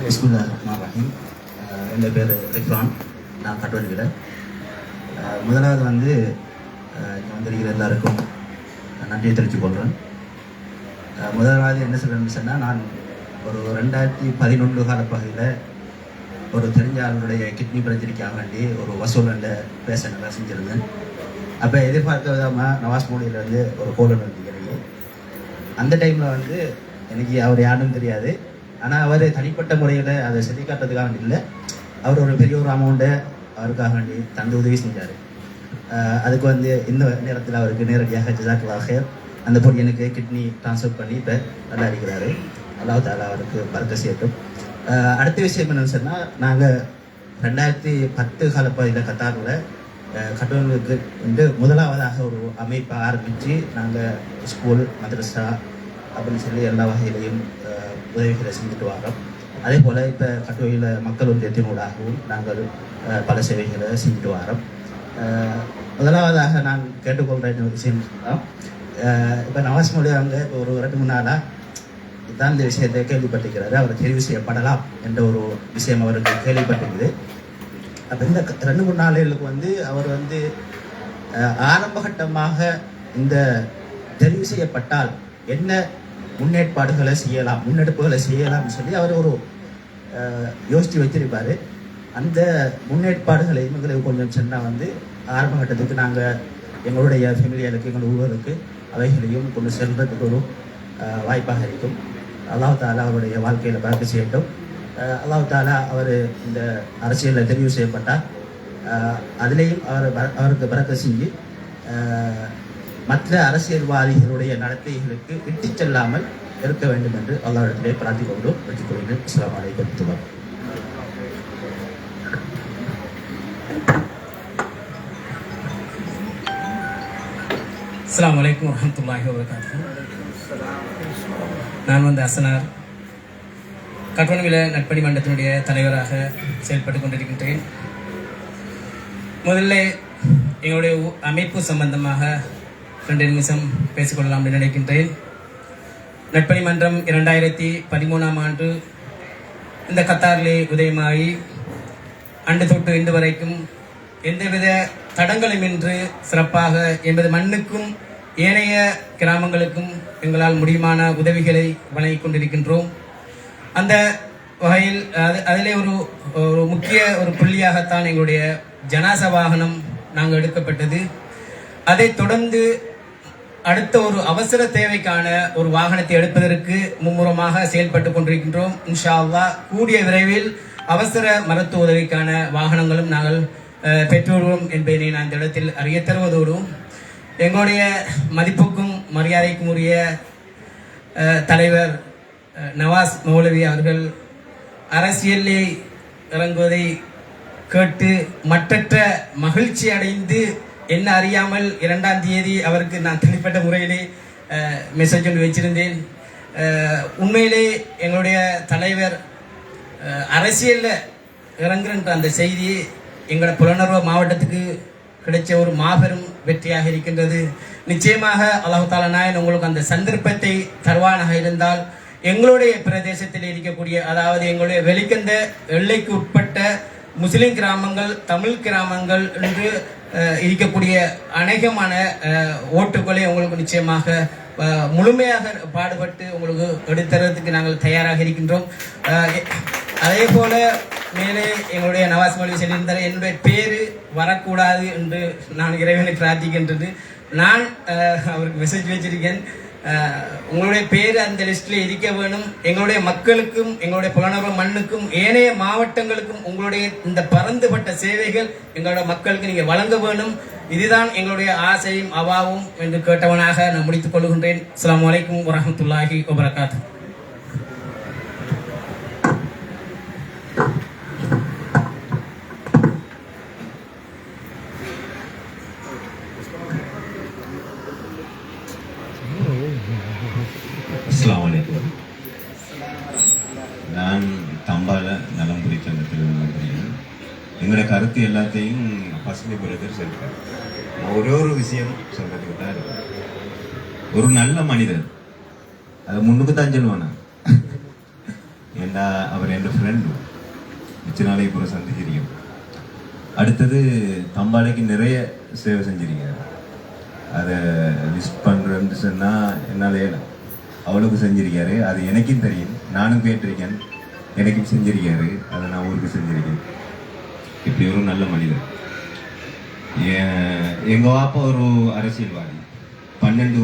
பிஸ்மில்லாஹிர்ரஹ்மானிர்ரஹீம். என் பேர் ரிஃப்ரான், நான் கட்டுவன்கிற. முதலாவது வந்து இங்கே வந்திருக்கிற எல்லாருக்கும் நன்றியை தெரிவித்துக் கொள்கிறேன். முதலாவது என்ன சொல்லணும்னு சொன்னால், நான் ஒரு 2011 காலப்பகுதியில் ஒரு தெரிஞ்ச ஆளுடைய கிட்னி பிரச்சனைக்காக வேண்டி ஒரு வசூலில் பேச நல்லா செஞ்சுருந்தேன். அப்போ எதிர்பார்த்த விதமாக நவாஸ் மோடியிலேருந்து ஒரு கோல் வந்துக்கிறீங்க. அந்த டைமில் வந்து எனக்கு அவர் யாருன்னு தெரியாது. ஆனால் அவர் தனிப்பட்ட முறையில் அதை சொல்லி காட்டுறதுக்காக வேண்டி இல்லை, அவர் ஒரு பெரிய ஒரு அமௌண்ட்டை அவருக்காக வேண்டி தந்து உதவி செஞ்சார். அதுக்கு வந்து இந்த நேரத்தில் அவருக்கு நேரடியாக ஜஸாக்கல்லாஹ் ஹைர் அந்த பொடி எனக்கு கிட்னி ட்ரான்ஸ்ஃபர் பண்ணி இப்போ நல்லா இருக்கிறாரு. அல்லாஹ் தஆலா அவருக்கு பரக்கத் செய்யட்டும். அடுத்த விஷயம் என்னன்னு சொன்னால், நாங்கள் 2010 காலப்பகுதியில் கத்தாரில் கட்டணங்களுக்கு வந்து முதலாவதாக ஒரு அமைப்பை ஆரம்பித்து நாங்கள் ஸ்கூல் மதரசா அப்படின்னு சொல்லி எல்லா வகையிலையும் உதவிகளை செஞ்சுட்டு வரோம். அதே போல் இப்போ கட்டுவையில் மக்கள் ஒன்றியத்தினூடாகவும் நாங்கள் பல சேவைகளை செஞ்சுட்டு வரோம். முதலாவதாக நான் கேட்டுக்கொள்கிற விஷயம் தான், இப்போ நவாஸ் மோடி அவங்க ஒரு 2-3 நாளாக தான் இந்த விஷயத்தை கேள்விப்பட்டிருக்கிறாரு. அவர் தெரிவு செய்யப்படலாம் என்ற ஒரு விஷயம் அவருக்கு கேள்விப்பட்டிருக்குது. அப்போ இந்த 2-3 நாளுகளுக்கு வந்து அவர் வந்து ஆரம்பகட்டமாக இந்த தெரிவு செய்யப்பட்டால் என்ன முன்னெடுப்புகளை செய்யலாம்னு சொல்லி அவர் ஒரு யோசித்து வச்சிருப்பார். அந்த முன்னேற்பாடுகளை எங்களுக்கு கொஞ்சம் சொன்னால் வந்து ஆரம்பகட்டத்துக்கு நாங்கள் எங்களுடைய ஃபெமிலியருக்கு எங்கள் ஊருக்கு அவைகளையும் கொண்டு செல்றதுக்கு ஒரு வாய்ப்பாக இருக்கும். அல்லாஹ் தஆலா அவருடைய வாழ்க்கையில் பரக்கத் செய்யட்டும். அல்லாஹ் தஆலா அவர் இந்த அரசியலில் தெரிவு செய்யப்பட்டால் அதிலேயும் அவருக்கு பரக்கத் செஞ்சு மற்ற அரசியல்வாதிகளுடைய நடத்தைகளுக்கு இட்டுச் செல்லாமல் இருக்க வேண்டும் என்று அல்லாஹ்விடத்திலே பிரார்த்திக் கொண்டு வெற்றிக் கொள்கிறேன். அஸ்ஸலாமு அலைக்கும் வரஹ்மத்துல்லாஹ். அஸ்ஸலாமு அலைக்கும் வரஹ்மத்துல்லாஹி வபரகாத்துஹு. நான் வந்து அசனார், கட்டுவன்வில நட்பணி மன்றத்தினுடைய தலைவராக செயல்பட்டு கொண்டிருக்கின்றேன். முதல்ல எங்களுடைய அமைப்பு சம்பந்தமாக 2 நிமிஷம் பேசிக்கொள்ளலாம் என்று நினைக்கின்றேன். நட்பணி மன்றம் 2013ஆம் ஆண்டு இந்த கத்தாரிலே உதயமாகி அன்று தொட்டு இன்று வரைக்கும் எந்தவித தடங்களுமின்றி சிறப்பாக எமது மண்ணுக்கும் ஏனைய கிராமங்களுக்கும் எங்களால் முடியுமான உதவிகளை வழங்கிக் கொண்டிருக்கின்றோம். அந்த வகையில் அதிலே ஒரு முக்கிய ஒரு புள்ளியாகத்தான் எங்களுடைய ஜனாசா வாகனம் நாங்கள் எடுக்கப்பட்டது. அதைத் தொடர்ந்து அடுத்த ஒரு அவசர தேவைக்கான ஒரு வாகனத்தை எடுப்பதற்கு மும்முரமாக செயல்பட்டு கொண்டிருக்கின்றோம். இன்ஷா அல்லாஹ் கூடிய விரைவில் அவசர மருத்துவ உதவிக்கான வாகனங்களும் நாங்கள் பெற்றுள்ளோம் என்பதை நான் இந்த இடத்தில் அறிய தருவதோடு, எங்களுடைய மதிப்புக்கும் மரியாதைக்கும் உரிய தலைவர் நவாஸ் மௌலவி அவர்கள் அரசியலில் இறங்குவதை கேட்டு மற்றற்ற மகிழ்ச்சி அடைந்து என்ன அறியாமல் 2ஆம் தேதி அவருக்கு நான் தனிப்பட்ட முறையிலே மெசேஜ் ஒன்று வச்சிருந்தேன். உண்மையிலே எங்களுடைய தலைவர் அரசியலில் இறங்குகின்ற அந்த செய்தி எங்களோட புலனர்வ மாவட்டத்துக்கு கிடைச்ச ஒரு மாபெரும் வெற்றியாக இருக்கின்றது. நிச்சயமாக அல்லாஹ் தஆலா நாயன் உங்களுக்கு அந்த சந்தர்ப்பத்தை தருவானாக இருந்தால் எங்களுடைய பிரதேசத்தில் இருக்கக்கூடிய, அதாவது எங்களுடைய வெளிக்கந்த எல்லைக்கு உட்பட்ட முஸ்லிம் கிராமங்கள், தமிழ் கிராமங்கள் என்று இருக்கக்கூடிய அநேகமான ஓட்டுக்களை உங்களுக்கு நிச்சயமாக முழுமையாக பாடுபட்டு உங்களுக்கு எடுத்துறதுக்கு நாங்கள் தயாராக இருக்கின்றோம். அதே போல மேலே எங்களுடைய நவாஸ் மௌலவி சொல்லியிருந்தார், என்னுடைய பேரு வரக்கூடாது என்று நான் இறைவனை பிரார்த்திக்கின்றது. நான் அவருக்கு மெசேஜ் வச்சிருக்கேன், உங்களுடைய பேர் அந்த லிஸ்ட்ல இருக்க வேணும். எங்களுடைய மக்களுக்கும் எங்களுடைய புலனர்வ மண்ணுக்கும் ஏனைய மாவட்டங்களுக்கும் உங்களுடைய இந்த பரந்துபட்ட சேவைகள் எங்களுடைய மக்களுக்கு நீங்க வழங்க வேணும். இதுதான் எங்களுடைய ஆசையும் அவாவும் என்று கேட்டவனாக நான் முடித்துக் கொள்கின்றேன். அஸ்ஸலாமு அலைக்கும் வரஹ்மத்துல்லாஹி வபரகாத்துஹு. அஸ்ஸலாமு அலைக்கும். நான் தம்பால நலம்புரி சங்கத்தில் நம்புகிறேன். எங்களோட கருத்து எல்லாத்தையும் பசுமை பிரதர் சொல்றார். நான் ஒரே ஒரு விஷயம் சொல்றதுக்கு தான் இருக்கேன். ஒரு நல்ல மனிதர் அதை முன்னுக்கு தான் சொல்லுவானா. ஏண்டா அவர் என் ஃப்ரெண்டு மிச்ச நாளைக்கு பூரா சந்திச்சிருக்கோம். அடுத்தது தம்பாலைக்கு நிறைய சேவை செஞ்சிருக்காரு. அதை லிஸ்ட் பண்ணுறேன்னு சொன்னால் என்னால் அவ்வளோக்கு செஞ்சிருக்காரு. அது எனக்கும் தெரியும், நானும் கேட்டிருக்கேன், எனக்கும் செஞ்சிருக்காரு. அதை நான் ஊருக்கு செஞ்சிருக்கேன். இப்படி ஒரு நல்ல மனிதர். எங்கள் வாப்பா ஒரு அரசியல்வாதி. 12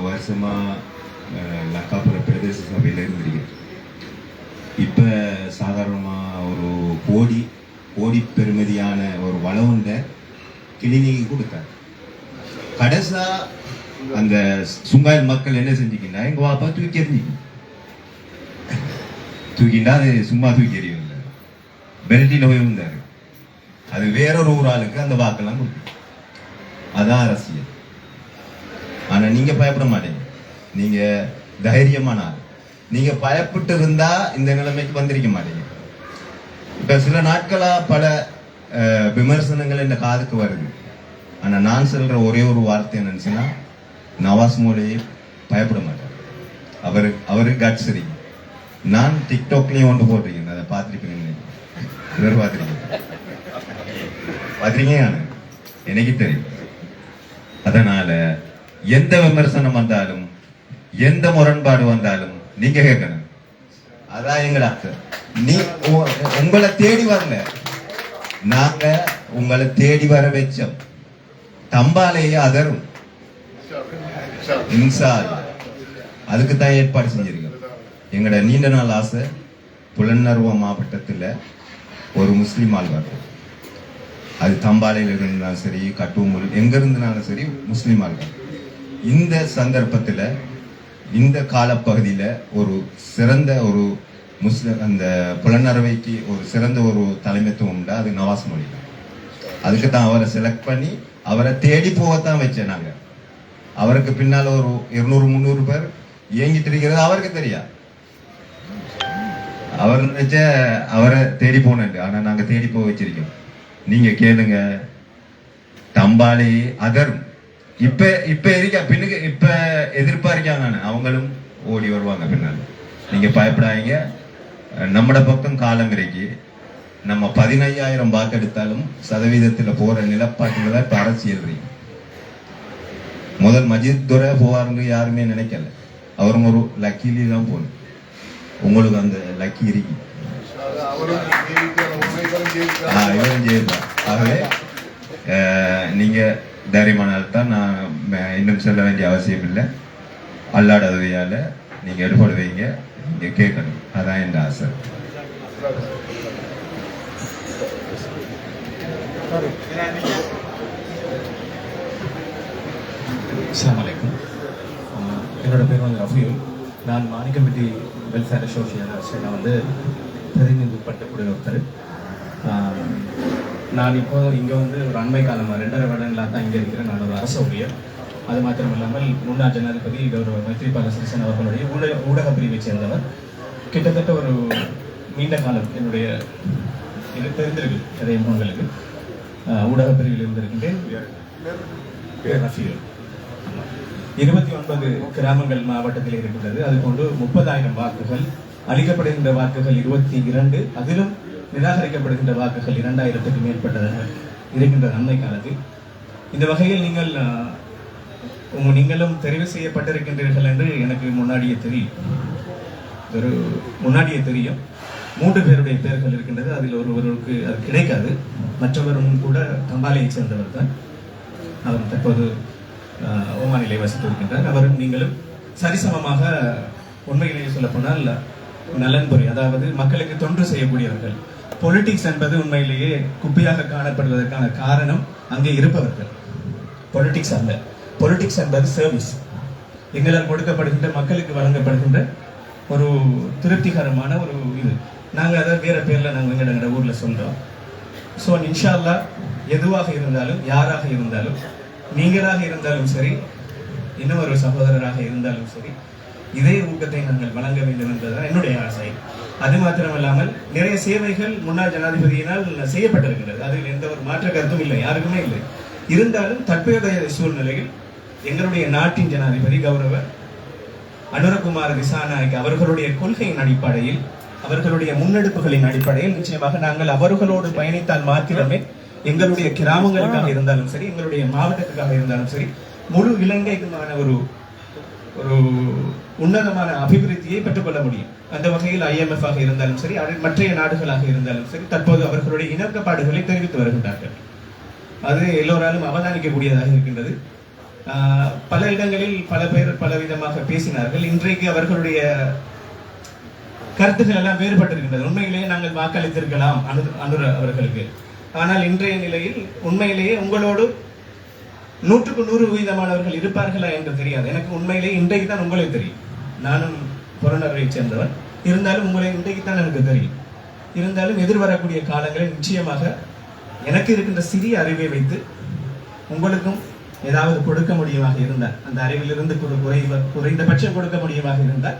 வருஷமாக லக்காபுர பிரதேச சபையில் இருந்திருக்கேன். இப்போ சாதாரணமாக ஒரு கோடி பெருமதியான ஒரு வளவுண்ட கிளினிக்கு கொடுத்தார். கடைசா அந்த சுங்காயல் மக்கள் என்ன செஞ்சுக்கின்னா எங்க வாப்பா தூக்கி தூக்கிண்டா அது சும்மா தூக்கி எறியும் பெல்ட்டில போய் இருந்தாரு. அது வேறொரு ஒரு ஆளுக்கு அந்த வாக்கெல்லாம் கொடுக்கும். அதான் அரசியல். ஆனா நீங்க பயப்பட மாட்டீங்க. நீங்க தைரியமான ஆள். நீங்க பயப்பட்டு இருந்தா இந்த நிலைமைக்கு வந்திருக்க மாட்டீங்க. இப்ப சில நாட்களா பல விமர்சனங்கள் இந்த காதுக்கு வருது. ஆனா நான் சொல்ற ஒரே ஒரு வார்த்தை என்னன்னு, நவாஸ் மோடியை பயப்பட மாட்டார். அவரு கட்ஸ் இருக்கு. நான் டிக்டாக்லயும் ஒன்று போட்டிருக்கேன், அதை பார்த்துருப்பீங்க. இவர் பார்த்துருக்கீங்க, எனக்கு தெரியும். அதனால எந்த விமர்சனம் வந்தாலும் எந்த முரண்பாடு வந்தாலும் நீங்க கேட்கணும். அதான் எங்கட நீ உங்களை தேடி வரல, நாங்க உங்களை தேடி வர வச்சோம். தம்பாலேயே அதரும் அதுக்கு தான் ஏற்பாடு செஞ்சிருக்கோம். எங்களோட நீண்ட நாள் ஆசை புலனர்வ மாவட்டத்தில் ஒரு முஸ்லீம் ஆள் வரும். அது தம்பாலையில் இருந்தாலும் சரி, கட்டுவம்பூர் எங்க இருந்தாலும் சரி, முஸ்லீம் ஆள் வரும். இந்த சந்தர்ப்பத்தில் இந்த காலப்பகுதியில் ஒரு சிறந்த ஒரு முஸ்லிம் அந்த புலனறுவைக்கு ஒரு சிறந்த ஒரு தலைமைத்துவம் உண்டா, அது நவாஸ் மொழி தான். அதுக்கு தான் அவரை செலக்ட் பண்ணி அவரை தேடி போகத்தான் வச்சேன். நாங்க அவருக்கு பின்னால ஒரு 200-300 பேர் இயங்கிட்டு இருக்கிறது அவருக்கு தெரியா. அவர் நினைச்ச அவரை தேடி போனேன். ஆனா நாங்க தேடி போக வச்சிருக்கோம். நீங்க கேளுங்க, தம்பாலே அதரும் இப்ப இருக்க பின்னுக்கு இப்ப எதிர்பார்க்காங்க. அவங்களும் ஓடி வருவாங்க பின்னால். நீங்க பயப்படாதீங்க. நம்மட பக்கம் காலம் இருக்கு. நம்ம 15,000 வாக்கெடுத்தாலும் சதவீதத்தில் போற நிலப்பாட்டுல இப்ப அரசியல் இருக்கு. முதல் மஜித் துரை போவாருன்னு யாருமே நினைக்கல. அவரும் ஒரு லக்கிலி தான் போகணும். உங்களுக்கு அந்த லக்கி இருக்கு. இவரும் ஜெயிப்பார். ஆகவே நீங்க தைரியமான தான். நான் இன்னும் சொல்ல வேண்டிய அவசியம் இல்லை. அல்லாட உதவியால நீங்க எடுபடுவீங்க. நீங்க கேட்கணும். அதான் என் ஆசை. அஸ்ஸலாமு அலைக்கும். என்னோட பேர் வந்து ரஃபியுல். நான் மாணிக்கம்பட்டி வெல்ஃபேர் அசோசியேஷன் பிரதிநிதிப்பட்டக்கூடிய ஒருத்தர். நான் இப்போ இங்கே ஒரு அண்மை காலமாக 2.5 வருடங்களாக தான் இங்கே இருக்கிறேன். நான் ஒரு அரசு ஊழியர். அது மாத்திரம் இல்லாமல் முன்னாள் ஜனாதிபதி கௌரவ மைத்ரிபால சிறிசேன அவர்களுடைய ஊடக பிரிவை சேர்ந்தவர். கிட்டத்தட்ட ஒரு நீண்ட காலம் என்னுடைய தெரிந்திருக்கு நிறைய முகங்களுக்கு. ஊடக பிரிவில் இருந்திருக்கின்றேன். 29 கிராமங்கள் மாவட்டத்தில் இருக்கின்றது. அதுபோன்று 30,000 வாக்குகள், அளிக்கப்படுகின்ற வாக்குகள் 22, அதிலும் நிராகரிக்கப்படுகின்ற வாக்குகள் 2,000க்கு மேற்பட்டதாக இருக்கின்ற அண்மை காலத்தில். இந்த வகையில் நீங்களும் தெரிவு செய்யப்பட்டிருக்கின்றீர்கள் என்று எனக்கு முன்னாடியே தெரியும். 3 பேருடைய பெயர்கள் இருக்கின்றது. அதில் ஒருவருக்கு அது கிடைக்காது. மற்றவரும் கூட தம்பாலையை சேர்ந்தவர் தான். அவர் தற்போது ஓமானிலே வசித்து இருக்கின்றார். அவரும் நீங்களும் சரிசமமாக உண்மையிலேயே சொல்லப்போனால் நலன்புரி, அதாவது மக்களுக்கு தொன்று செய்யக்கூடியவர்கள். பொலிட்டிக்ஸ் என்பது உண்மையிலேயே குப்பையாக காணப்படுவதற்கான காரணம் அங்கே இருப்பவர்கள். பொலிட்டிக்ஸ் அல்ல. பொலிட்டிக்ஸ் என்பது சர்வீஸ். எங்களால் கொடுக்கப்படுகின்ற மக்களுக்கு வழங்கப்படுகின்ற ஒரு திருப்திகரமான ஒரு இது. நாங்கள் அதை வேற பேர்ல நாங்கள் எங்களோட ஊர்ல சொல்றோம். ஸோ இன்ஷா அல்லாஹ் எதுவாக இருந்தாலும், யாராக இருந்தாலும், நீங்களாக இருந்தாலும் சரி, இன்னும் ஒரு சகோதரராக இருந்தாலும் சரி, இதே ஊக்கத்தை நாங்கள் வழங்க வேண்டும் என்பதுதான் என்னுடைய ஆசை. அது மாத்திரமல்லாமல் நிறைய சேவைகள் முன்னாள் ஜனாதிபதியினால் செய்யப்பட்டிருக்கிறது. அதில் எந்த ஒரு மாற்ற கருத்தும் இல்லை, யாருக்குமே இல்லை. இருந்தாலும் தற்போதைய சூழ்நிலையில் எங்களுடைய நாட்டின் ஜனாதிபதி கௌரவ அனுரகுமார திசாநாயக்க அவர்களுடைய கொள்கையின் அடிப்படையில், அவர்களுடைய முன்னெடுப்புகளின் அடிப்படையில் நிச்சயமாக நாங்கள் அவர்களோடு பயணித்தால் மாத்திரமே எங்களுடைய கிராமங்களுக்காக இருந்தாலும் சரி, எங்களுடைய மாவட்டத்துக்காக இருந்தாலும் சரி, முழு இலங்கைக்குமான ஒரு உன்னதமான அபிவிருத்தியை பெற்றுக்கொள்ள முடியும். அந்த வகையில் IMF ஆக இருந்தாலும் சரி, மற்ற நாடுகளாக இருந்தாலும் சரி, தற்போது அவர்களுடைய இணக்கப்பாடுகளை தெரிவித்து வருகின்றார்கள். அது எல்லோராலும் அவதானிக்கக்கூடியதாக இருக்கின்றது. பல இடங்களில் பல பேர் பலவிதமாக பேசினார்கள். இன்றைக்கு அவர்களுடைய கருத்துக்கள் எல்லாம் வேறுபட்டிருக்கின்றது. உண்மையிலேயே நாங்கள் வாக்களித்திருக்கலாம் அனுர அவர்களுக்கு. ஆனால் இன்றைய நிலையில் உண்மையிலேயே உங்களோடு 100% இருப்பார்களா என்று தெரியாது. எனக்கு உண்மையிலேயே இன்றைக்கு தான் உங்களை தெரியும். நானும் புறநகரை சேர்ந்தவன். இருந்தாலும் உங்களை இன்றைக்கு தான் எனக்கு தெரியும். இருந்தாலும் எதிர்வரக்கூடிய காலங்களில் நிச்சயமாக எனக்கு இருக்கின்ற சிறிய அறிவை வைத்து உங்களுக்கும் ஏதாவது கொடுக்க முடியுமாக இருந்தால், அந்த அறிவிலிருந்து குறைந்தபட்சம் கொடுக்க முடியுமாக இருந்தால்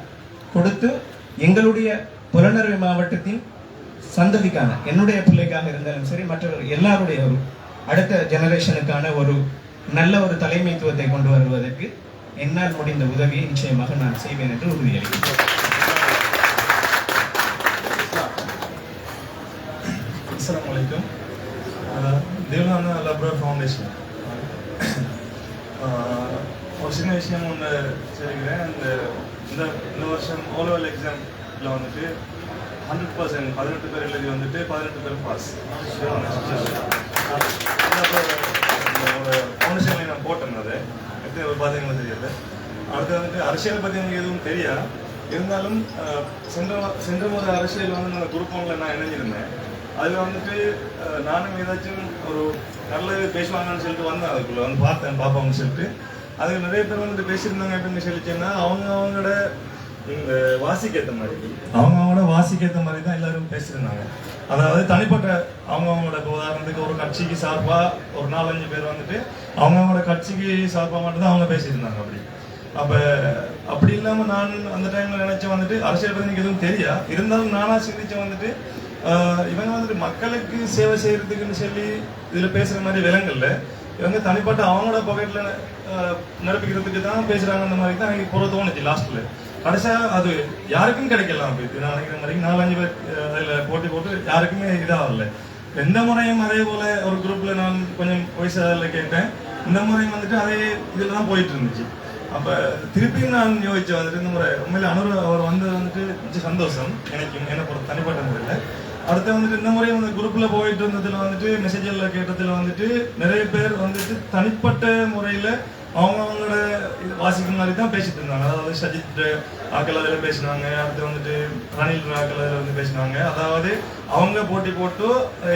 கொடுத்து எங்களுடைய புலனறுவை மாவட்டத்தின் சந்ததிக்கான, என்னுடைய பிள்ளைக்காக இருந்தாலும் சரி, மற்றவர்கள் எல்லாருடைய ஒரு அடுத்த ஜெனரேஷனுக்கான ஒரு நல்ல ஒரு தலைமைத்துவத்தை கொண்டு வருவதற்கு என்னால் முடிந்த உதவியை நிச்சயமாக நான் செய்வேன் என்று உறுதியளிக்கிறேன். அஸ்ஸலாமு அலைக்கும். தேவலானா லப்ரா ஃபவுண்டேஷன் ஒரு சின்ன விஷயம் ஒன்று சொல்லிக்கிறேன். இந்த வருஷம் ஓலோவல் எக்ஸாமில் வந்துட்டு 100% 18 பேர் எழுதி வந்துட்டு 18 பேர் பாஸ். ஃபவுண்டேஷனில் நான் போட்டேன். அது எப்படி பார்த்தீங்கன்னா தெரியல. அடுத்து வந்துட்டு அரசியல் பற்றி எனக்கு எதுவும் தெரியாது. இருந்தாலும் சென்ற முறை அரசியல் வந்து நான் குரூப் 1ல் நான் இணைஞ்சிருந்தேன். அதில் வந்துட்டு நானும் ஏதாச்சும் ஒரு நல்லது பேசுவாங்கன்னு சொல்லிட்டு வந்தேன். அதுக்குள்ளே வந்து பார்த்தேன் பார்ப்போம்னு சொல்லிட்டு. அதுக்கு நிறைய பேர் வந்துட்டு பேசியிருந்தாங்க. எப்படின்னு சொல்லிச்சேன்னா அவங்களோட இந்த வாசிக்கேற்ற மாதிரி அவங்களோட வாசிக்கேற்ற மாதிரி தான் எல்லாரும் பேசியிருந்தாங்க. அதாவது தனிப்பட்ட அவங்களோட உதாரணத்துக்கு ஒரு கட்சிக்கு சார்பாக ஒரு 4-5 பேர் வந்துட்டு அவங்களோட கட்சிக்கு சார்பாக மட்டும்தான் அவங்க பேசியிருந்தாங்க. அப்படி இல்லாமல் நான் அந்த டைமில் நினைச்சேன் வந்துட்டு அரசியல் பற்றி எனக்கு எதுவும் தெரியா. இருந்தாலும் நானாக சிந்திச்சேன் வந்துட்டு இவங்க வந்துட்டு மக்களுக்கு சேவை செய்யறதுக்குன்னு சொல்லி இதில் பேசுகிற மாதிரி விலங்கல்ல, இவங்க தனிப்பட்ட அவங்களோட பாக்கெட்டில் நிரப்பிக்கிறதுக்கு தான் பேசுகிறாங்க. அந்த மாதிரி தான் எனக்கு பொறுத்த தோணுச்சு. லாஸ்ட்டில் கடைசியாக அது யாருக்கும் கிடைக்கலாம். அப்படி நான் நினைக்கிற மாதிரி 4-5 பேர் அதில் போட்டு யாருக்குமே இதாக வரல. எந்த முறையும் அதே போல் ஒரு குரூப்பில் நான் கொஞ்சம் வயசாக கேட்டேன். இந்த முறையும் வந்துட்டு அதே இதில் தான் போயிட்டு இருந்துச்சு. அப்போ திருப்பியும் நான் யோசிச்சேன் வந்துட்டு இந்த முறை உண்மையில அவர் வந்தது வந்துட்டு கொஞ்சம் சந்தோஷம் எனக்கு பொறுத்த தனிப்பட்ட முறையில். அடுத்து வந்துட்டு இந்த முறையும் அந்த குரூப்பில் போயிட்டு இருந்ததில் வந்துட்டு மெசேஜில் கேட்டதில் வந்துட்டு நிறைய பேர் வந்துட்டு தனிப்பட்ட முறையில் அவங்களோட வாசிக்கும் மாதிரி தான் பேசிட்டு இருந்தாங்க. அதாவது சஜித் ஆக்கள் அதில் பேசினாங்க. அடுத்து வந்துட்டு ரணில் ஆக்கள் அதில் வந்து பேசினாங்க. அதாவது அவங்க போட்டி போட்டு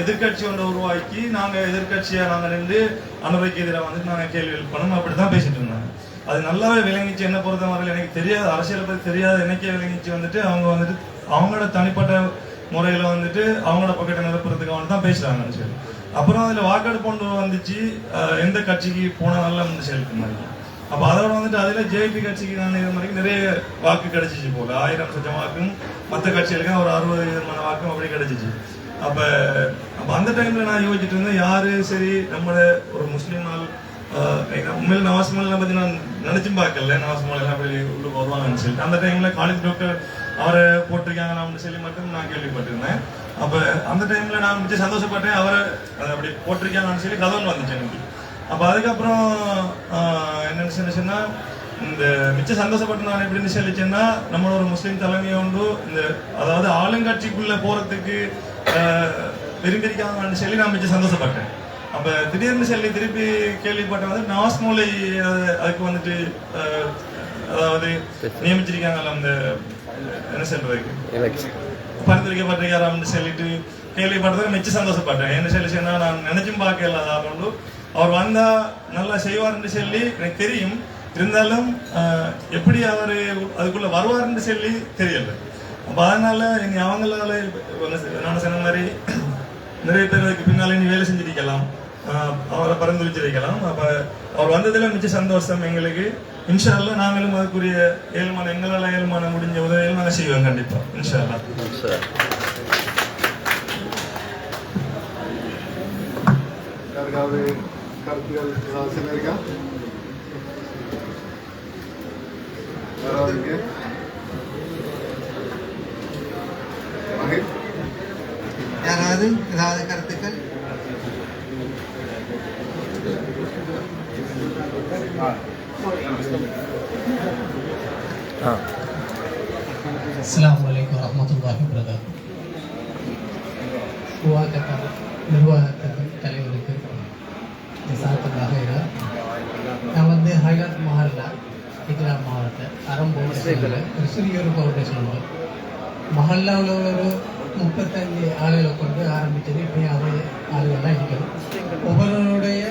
எதிர்கட்சி ஒன்றை உருவாக்கி நாங்கள் எதிர்கட்சியாக நாங்கள் நின்று அனுரைக்கு எதிராக வந்துட்டு நாங்கள் கேள்வி எழுப்பணும் அப்படி தான் பேசிட்டு இருந்தாங்க. அது நல்லாவே விளங்கிச்சு. என்ன பொறுத்த வரையில் எனக்கு தெரியாது, அரசியலை பற்றி தெரியாது, எனக்கே விளங்கிச்சு வந்துட்டு அவங்க வந்துட்டு அவங்களோட தனிப்பட்ட முறையில் வந்துட்டு அவங்களோட பக்கத்தை நிரப்புறதுக்கு அவன் தான் பேசுகிறாங்கன்னு சொல்லி. அப்புறம் அதில் வாக்கெடுப்பு ஒன்று வந்துச்சு, எந்த கட்சிக்கு போனால் நல்லா வந்து செயல்பட மாதிரி. அப்போ அதோட வந்துட்டு அதில் ஜேபி கட்சிக்கு நான் இது மாதிரி நிறைய வாக்கு கிடைச்சிச்சு போல. 1000 சதம் வாக்கும், மற்ற கட்சிகளுக்கு ஒரு 60% வாக்கும் அப்படி கிடைச்சிச்சு. அப்போ அந்த டைமில் நான் யோசிச்சுட்டு இருந்தேன், யார் சரி நம்மளோட ஒரு முஸ்லீம் ஆள் உண்மையில் நவாஸ் மோலை பற்றி நான் நினைச்சும் பார்க்கல. நவாஸ் மோலை எல்லாம் அப்படி உள்ளுக்கு வருவாங்கன்னு சொல்லிட்டு அந்த டைமில் காலேஜ் டாக்டர் அவரை போட்டிருக்காங்கன்னு சொல்லி மட்டும் நான் கேள்விப்பட்டிருந்தேன். அப்போ அந்த டைமில் நான் மிச்சம் சந்தோஷப்பட்டேன். அவரை அப்படி போட்டிருக்காங்கன்னு சொல்லி கதவுன்னு வந்துச்சு எனக்கு. அப்போ அதுக்கப்புறம் என்னன்னு சொன்னால் இந்த மிச்சம் சந்தோஷப்பட்டு நான் எப்படின்னு சொல்லிச்சேன்னா நம்மளோட ஒரு முஸ்லீம் தலைமையை உண்டு இந்த அதாவது ஆளுங்கட்சிக்குள்ளே போகிறதுக்கு விரும்பியிருக்காங்கன்னு சொல்லி நான் மிச்சம் சந்தோஷப்பட்டேன். அப்போ திடீர்னு சொல்லி திருப்பி கேள்விப்பட்டேன் வந்து நவாஸ் மோலை அதுக்கு வந்துட்டு அதாவது நியமிச்சிருக்காங்கல்ல அந்த என்ன சொல்றதுக்கு பரிந்துரைக்கப்பட்டிருக்காராம்னு சொல்லிட்டு கேள்விப்பட்டதுக்கு மிச்சம் சந்தோஷப்பட்டேன். என்ன சொல்லிச்சுன்னா நான் நினைச்சும் பார்க்கல. கொண்டு அவர் வந்தா நல்லா செய்வார்னு சொல்லி எனக்கு தெரியும். இருந்தாலும் எப்படி அவர் அதுக்குள்ள வருவார்னு சொல்லி தெரியல. அப்போ அதனால அவங்களால நான் சொன்ன மாதிரி நிறைய பேர் அதுக்கு பின்னால நீ வேலை செஞ்சிருக்கலாம். அவரை பரிந்துரைச்சிருக்கலாம். அப்போ அவர் வந்ததில் மிச்ச சந்தோஷம் எங்களுக்கு. இன்ஷா அல்லாஹ் நாங்களும் அதுக்குரிய எங்களால் ஏழுமான முடிஞ்ச உதவிகள் நாங்கள் செய்வோம் கண்டிப்பாக இன்ஷா அல்லாஹ். யாருக்காவது கருத்துக்கள் ஏதாவது சொல்லியிருக்கா? யாராவது யாராவது ஏதாவது கருத்துக்கள்? அஸ்ஸலாமு அலைக்கும் வரஹ்மத்துல்லாஹி வபரகாத்துஹு. கத்தார் நிர்வாக தலைவருக்கு சாத்தமாக நான் வந்து ஹைலாத் மஹல்லா இக்ரா மாவட்ட அறம்போட ஒரு சிறிய ஒரு ஃபவுண்டேஷன் உண்டு. மஹல்லாவில் ஒரு 35 ஆளுகளை கொண்டு ஆரம்பித்தது. இப்போ அதே ஆளுகள்லாம் இருக்குது. ஒவ்வொருவருடைய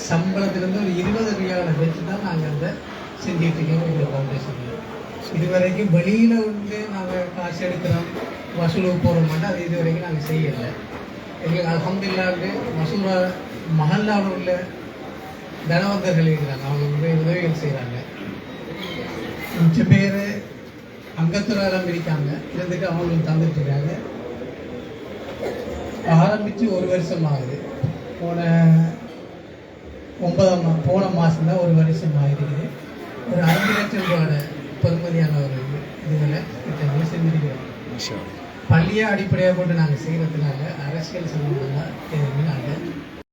சம்பளத்திலேருந்து ஒரு 20 ரியாலை வச்சு தான் நாங்கள் அந்த செஞ்சுட்டு இருக்கோம் இந்த ஃபவுண்டேஷனில். இதுவரைக்கும் வெளியில் வந்து நாங்கள் காசு எடுக்கிறோம், வசூலுக்கு போகிற மாட்டோம். அது இது வரைக்கும் நாங்கள் செய்யலை. எங்களுக்கு அல்ஹம்துலில்லாஹ் மசூரா மஹல்லாவில் உள்ள தனவந்தர்கள் இருக்கிறாங்க, அவங்க நிறைய உதவிகள் செய்கிறாங்க. மிச்ச பேர் அங்கத்துறாரம் இருக்காங்க, இருந்துட்டு அவங்களுக்கு தந்துட்டுருக்காங்க. ஆரம்பித்து 1 வருஷம் ஆகுது. போன மாதம் தான் 1 வருஷம் ஆகிருக்குது. ஒரு 5 லட்சம் ரூபாயோட பெருமதியான ஒரு இதுகளை திட்டங்களை செஞ்சுருக்கிறோம். பள்ளியை அடிப்படையாக போட்டு நாங்கள் செய்கிறதுனால அரசியல் சம்பந்தமாக எதுவுமே நாங்கள்